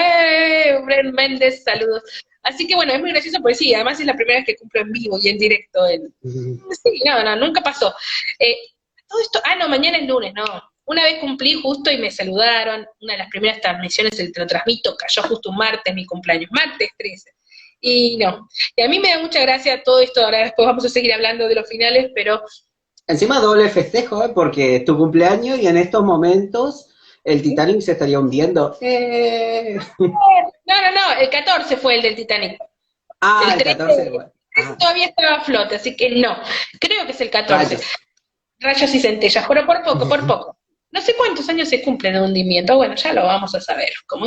Speaker 1: Bren Méndez, saludos. Así que bueno, es muy gracioso porque sí, además es la primera vez que cumplo en vivo y en directo. Sí, no, nunca pasó. Eh, Todo esto, no, mañana es lunes, no. Una vez cumplí justo y me saludaron, una de las primeras transmisiones, te lo transmito, cayó justo un martes, mi cumpleaños, martes 13. Y no, y a mí me da mucha gracia todo esto, ahora después vamos a seguir hablando de los finales, pero
Speaker 2: Encima doble festejo, porque es tu cumpleaños y en estos momentos el Titanic se estaría hundiendo.
Speaker 1: no, el 14 fue el del Titanic.
Speaker 2: Ah,
Speaker 1: El
Speaker 2: el
Speaker 1: 13,
Speaker 2: 14 igual. Ah,
Speaker 1: todavía estaba a flote, así que no. Creo que es el 14.
Speaker 2: rayos.
Speaker 1: Rayos y centellas, pero por poco, por poco. No sé cuántos años se cumplen de hundimiento. Bueno, ya lo vamos a saber. ¿Cómo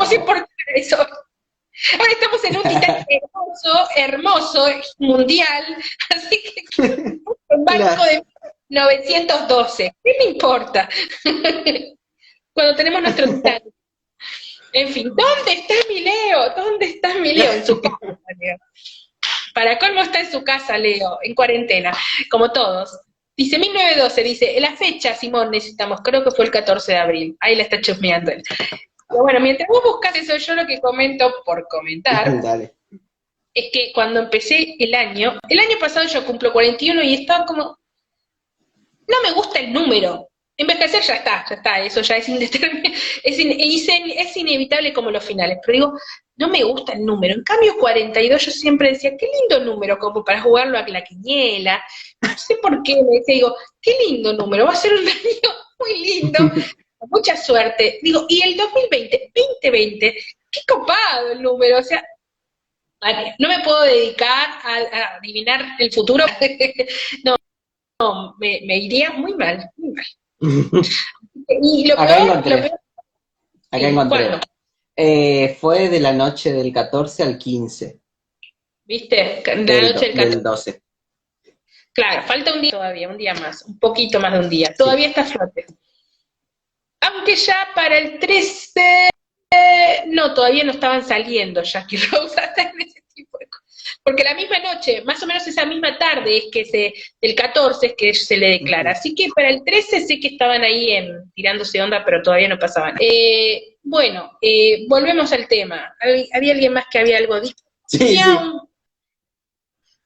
Speaker 1: se importa eso? Ahora estamos en un Titanic hermoso, hermoso, mundial, así que un barco
Speaker 2: Claro.
Speaker 1: de 912. ¿Qué me importa? Cuando tenemos nuestro Titanic. En fin, ¿dónde está mi Leo? ¿Dónde está mi Leo? En su casa, Leo. Para colmo está en su casa, Leo, en cuarentena, como todos. Dice 1912, dice, la fecha, Simón, necesitamos, creo que fue el 14 de abril. Ahí la está chusmeando él. Pero bueno, mientras vos buscas eso, yo lo que comento por comentar
Speaker 2: Dale.
Speaker 1: es que cuando empecé el año pasado yo cumplo 41 y estaba como, no me gusta el número. Envejecer ya está, eso ya es indeterminable, es inevitable como los finales, pero digo, no me gusta el número. En cambio, 42 yo siempre decía, qué lindo número, como para jugarlo a la quiniela. No sé por qué, me decía, digo, qué lindo número, va a ser un año muy lindo, con mucha suerte. Digo, y el 2020, qué copado el número, o sea, no me puedo dedicar a adivinar el futuro, no, me iría muy mal, muy mal. Y lo
Speaker 2: Acá
Speaker 1: peor,
Speaker 2: encontré, acá encontré.
Speaker 1: ¿cuándo?
Speaker 2: Fue de la noche del 14 al 15
Speaker 1: ¿Viste? La noche del 14.
Speaker 2: del 12.
Speaker 1: Claro, falta un día todavía, un día más, un poquito más de un día. Todavía
Speaker 2: Sí.
Speaker 1: está a flote. Aunque ya para el 13, no, todavía no estaban saliendo Jackie Rose hasta en ese tipo de cosas. Porque la misma noche, más o menos esa misma tarde, es que el 14 es que se le declara. Así que para el 13 sé que estaban ahí tirándose onda, pero todavía no pasaban. Bueno, volvemos al tema. ¿Había alguien más que había algo dicho?
Speaker 2: Sí, sí.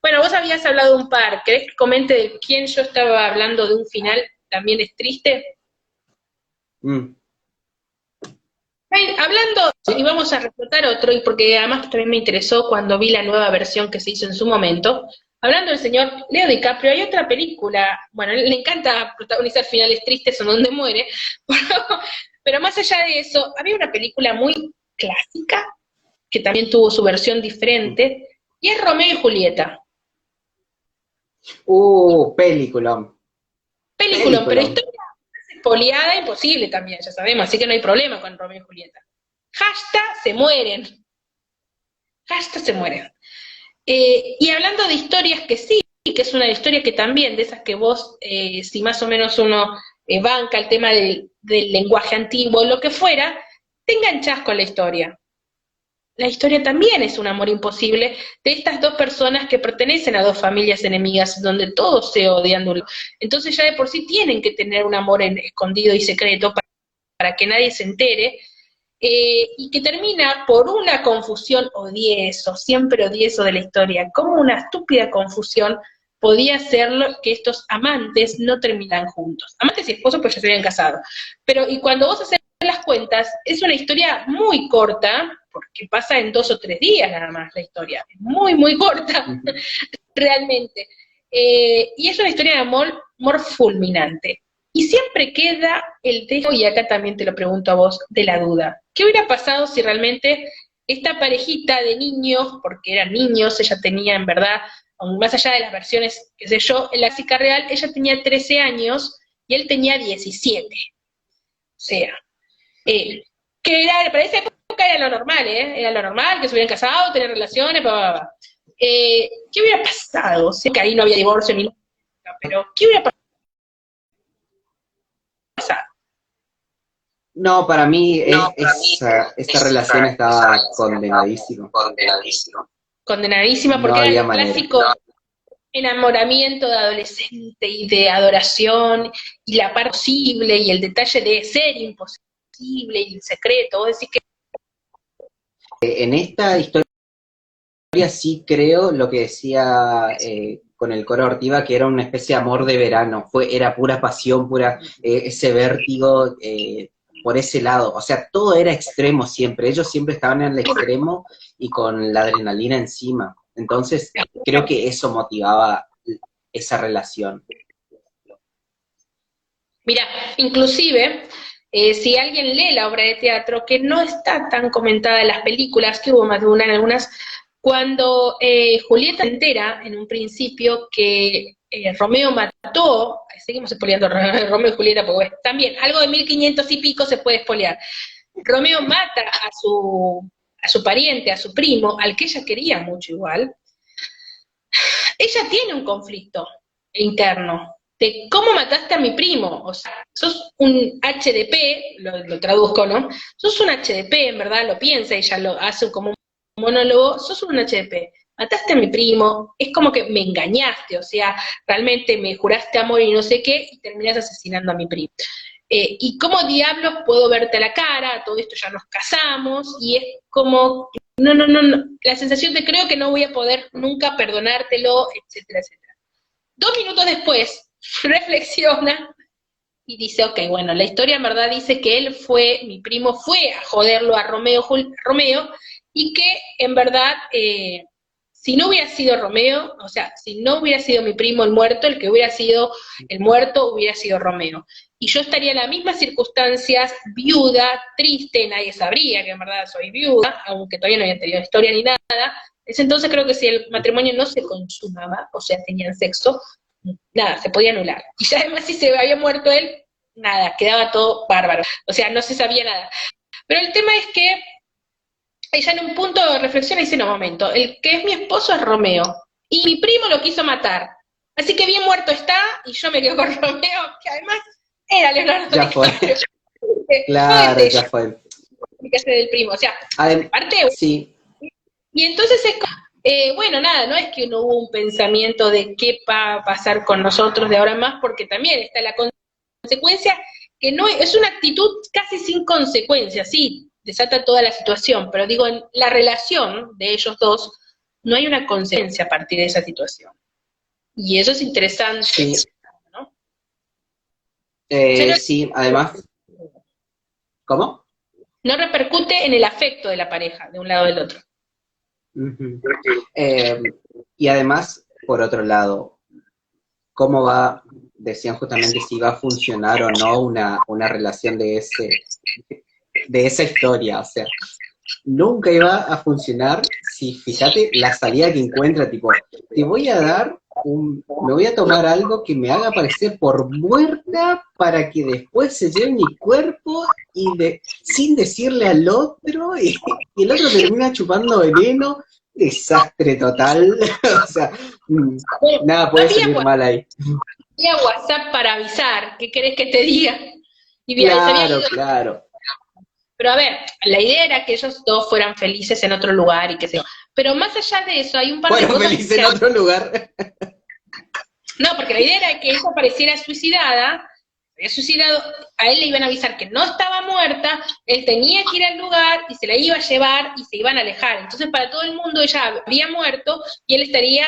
Speaker 1: Bueno, vos habías hablado de un par. ¿Querés que comente de quién yo estaba hablando de un final también es triste?
Speaker 2: Mm.
Speaker 1: Hablando, y
Speaker 2: Sí.
Speaker 1: vamos a retratar otro, y porque además también me interesó cuando vi la nueva versión que se hizo en su momento, hablando del señor Leo DiCaprio, hay otra película, bueno, le encanta protagonizar finales tristes o donde muere, pero más allá de eso, había una película muy clásica, que también tuvo su versión diferente, y es Romeo y Julieta.
Speaker 2: Peliculón.
Speaker 1: Película, pero
Speaker 2: Peliculón.
Speaker 1: historia espoliada imposible también, ya sabemos, así que no hay problema con Romeo y Julieta. Hashtag se mueren. Hashtag se mueren. Y hablando de historias que sí, que es una historia que también, de esas que vos, si más o menos uno banca el tema del lenguaje antiguo, lo que fuera, te enganchás con la historia. La historia también es un amor imposible de estas dos personas que pertenecen a dos familias enemigas, donde todos se odian. Entonces ya de por sí tienen que tener un amor escondido y secreto para que nadie se entere, y que termina por una confusión, siempre odié eso de la historia, como una estúpida confusión podía ser que estos amantes no terminan juntos. Amantes y esposos pues ya se habían casado. Pero, y cuando vos haces las cuentas, es una historia muy corta, porque pasa en 2 o 3 días nada más la historia, es muy, muy corta, realmente. Y es una historia de amor fulminante. Y siempre queda el dejo, y acá también te lo pregunto a vos, de la duda. ¿Qué hubiera pasado si realmente esta parejita de niños, porque eran niños, ella tenía en verdad, más allá de las versiones, qué sé yo, en la cita real, ella tenía 13 años y él tenía 17. O sea, que era, para esa época era lo normal, ¿eh? Era lo normal, que se hubieran casado, tener relaciones, bla, bla, bla. ¿Qué hubiera pasado? Sé que ahí no había divorcio ni nada, pero ¿qué hubiera pasado?
Speaker 2: No, para mí
Speaker 1: No, para mí
Speaker 2: esa relación
Speaker 1: esa
Speaker 2: estaba
Speaker 1: relación estaba
Speaker 2: condenadísima.
Speaker 1: condenadísima. Condenadísima
Speaker 2: No
Speaker 1: porque era
Speaker 2: había
Speaker 1: el
Speaker 2: manera.
Speaker 1: clásico enamoramiento de adolescente y de adoración y la parte posible y el detalle de ser imposible y el secreto. Vos decís que
Speaker 2: En esta historia sí creo lo que decía con el coro Ortiva, que era una especie de amor de verano, era pura pasión, pura ese vértigo por ese lado. O sea, todo era extremo siempre, ellos siempre estaban en el extremo y con la adrenalina encima. Entonces, creo que eso motivaba esa relación.
Speaker 1: mira, inclusive, si alguien lee la obra de teatro, que no está tan comentada en las películas, que hubo más de una en algunas, cuando Julieta se entera en un principio que Romeo mató, seguimos espoleando Romeo y Julieta, porque también algo de 1500 y pico se puede espolear. Romeo mata a su pariente, a su primo, al que ella quería mucho igual. Ella tiene un conflicto interno de cómo mataste a mi primo, o sea, sos un HDP, lo traduzco, ¿no? Sos un HDP, en verdad, lo piensa, ella lo hace como un monólogo, sos un HDP, mataste a mi primo, es como que me engañaste, o sea, realmente me juraste amor y no sé qué, y terminás asesinando a mi primo. ¿Y cómo diablos puedo verte a la cara? Todo esto ya nos casamos, y es como no, la sensación de creo que no voy a poder nunca perdonártelo, etcétera, etcétera. 2 minutos después, reflexiona y dice, ok, bueno, la historia en verdad dice que mi primo fue a joderlo a Romeo, y que en verdad si no hubiera sido Romeo, o sea, si no hubiera sido mi primo el muerto, el que hubiera sido el muerto hubiera sido Romeo. Y yo estaría en las mismas circunstancias, viuda, triste, nadie sabría que en verdad soy viuda, aunque todavía no había tenido historia ni nada. Es entonces creo que si el matrimonio no se consumaba, o sea, tenían sexo, nada, se podía anular. Y ya además si se había muerto él, nada, quedaba todo bárbaro. O sea, no se sabía nada. Pero el tema es que ella en un punto de reflexión dice, no, momento, el que es mi esposo es Romeo, y mi primo lo quiso matar. Así que bien muerto está, y yo me quedo con Romeo, que además era Leonardo
Speaker 2: Ya fue.
Speaker 1: DiCaprio.
Speaker 2: Claro,
Speaker 1: No es
Speaker 2: ya fue.
Speaker 1: que hace del primo, o sea, aparte,
Speaker 2: Sí,
Speaker 1: y entonces es como, bueno, nada, no es que no hubo un pensamiento de qué va a pasar con nosotros de ahora en más, porque también está la consecuencia, que no es una actitud casi sin consecuencias, sí, desata toda la situación, pero digo, en la relación de ellos dos, no hay una consecuencia a partir de esa situación. Y eso es interesante,
Speaker 2: sí,
Speaker 1: ¿no? O sea,
Speaker 2: sí, además, ¿cómo?
Speaker 1: no repercute en el afecto de la pareja, de un lado o del otro.
Speaker 2: Ujú. Eh, y además, por otro lado, ¿cómo va, decían justamente si va a funcionar o no una relación de esa historia? O sea, nunca iba a funcionar si, fíjate, la salida que encuentra, tipo, te voy a dar me voy a tomar algo que me haga parecer por muerta para que después se lleve mi cuerpo sin decirle al otro, y el otro termina chupando veneno, desastre total, o sea,
Speaker 1: Bueno,
Speaker 2: nada
Speaker 1: no
Speaker 2: puede salir mal ahí.
Speaker 1: había WhatsApp para avisar, ¿qué querés que te diga? Y se había
Speaker 2: Claro,
Speaker 1: ido.
Speaker 2: claro.
Speaker 1: Pero a ver, la idea era que ellos dos fueran felices en otro lugar y qué sé yo. Pero más allá de eso, hay un par de
Speaker 2: Fueron
Speaker 1: cosas
Speaker 2: felices en otro lugar.
Speaker 1: No, porque la idea era que ella apareciera suicidada, había suicidado, a él le iban a avisar que no estaba muerta, él tenía que ir al lugar y se la iba a llevar y se iban a alejar. Entonces para todo el mundo ella había muerto y él estaría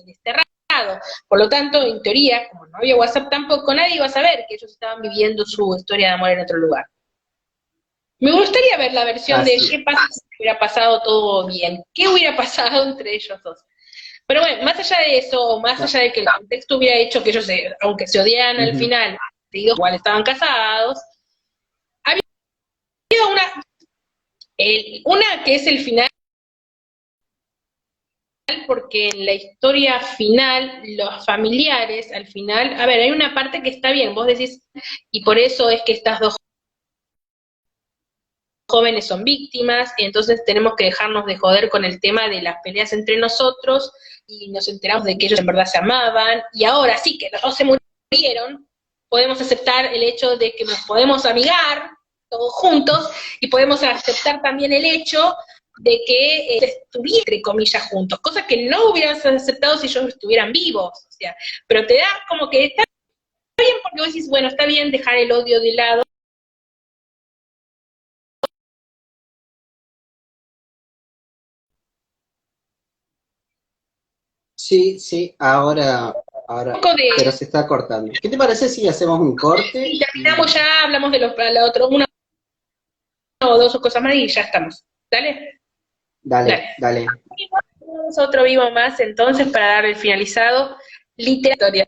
Speaker 1: desterrado. Por lo tanto, en teoría, como no había WhatsApp tampoco, nadie iba a saber que ellos estaban viviendo su historia de amor en otro lugar. Me gustaría ver la versión de
Speaker 2: Así.
Speaker 1: qué pasa si hubiera pasado todo bien, qué hubiera pasado entre ellos dos. Pero bueno, más allá de eso, o más
Speaker 2: No.
Speaker 1: allá de que el contexto hubiera hecho que ellos, aunque se odiaran al
Speaker 2: Ujú.
Speaker 1: final, igual estaban casados, había una que es el final, porque en la historia final, los familiares, al final, a ver, hay una parte que está bien, vos decís, y por eso es que estas dos jóvenes son víctimas, y entonces tenemos que dejarnos de joder con el tema de las peleas entre nosotros, y nos enteramos de que ellos en verdad se amaban, y ahora sí que los dos se murieron, podemos aceptar el hecho de que nos podemos amigar todos juntos, y podemos aceptar también el hecho de que estuvieran, entre comillas, juntos, cosa que no hubieras aceptado si ellos estuvieran vivos, o sea, pero te da como que está bien porque vos decís, bueno, está bien dejar el odio de lado.
Speaker 2: Sí, sí,
Speaker 1: Un
Speaker 2: ahora,
Speaker 1: poco de,
Speaker 2: pero se está cortando. ¿Qué te parece si hacemos un corte?
Speaker 1: y terminamos ya, hablamos de la otro, una o dos o cosas más y ya estamos. ¿Dale?
Speaker 2: Dale,
Speaker 1: Dale.
Speaker 2: dale.
Speaker 1: Tenemos otro vivo más entonces para dar el finalizado. Literaria.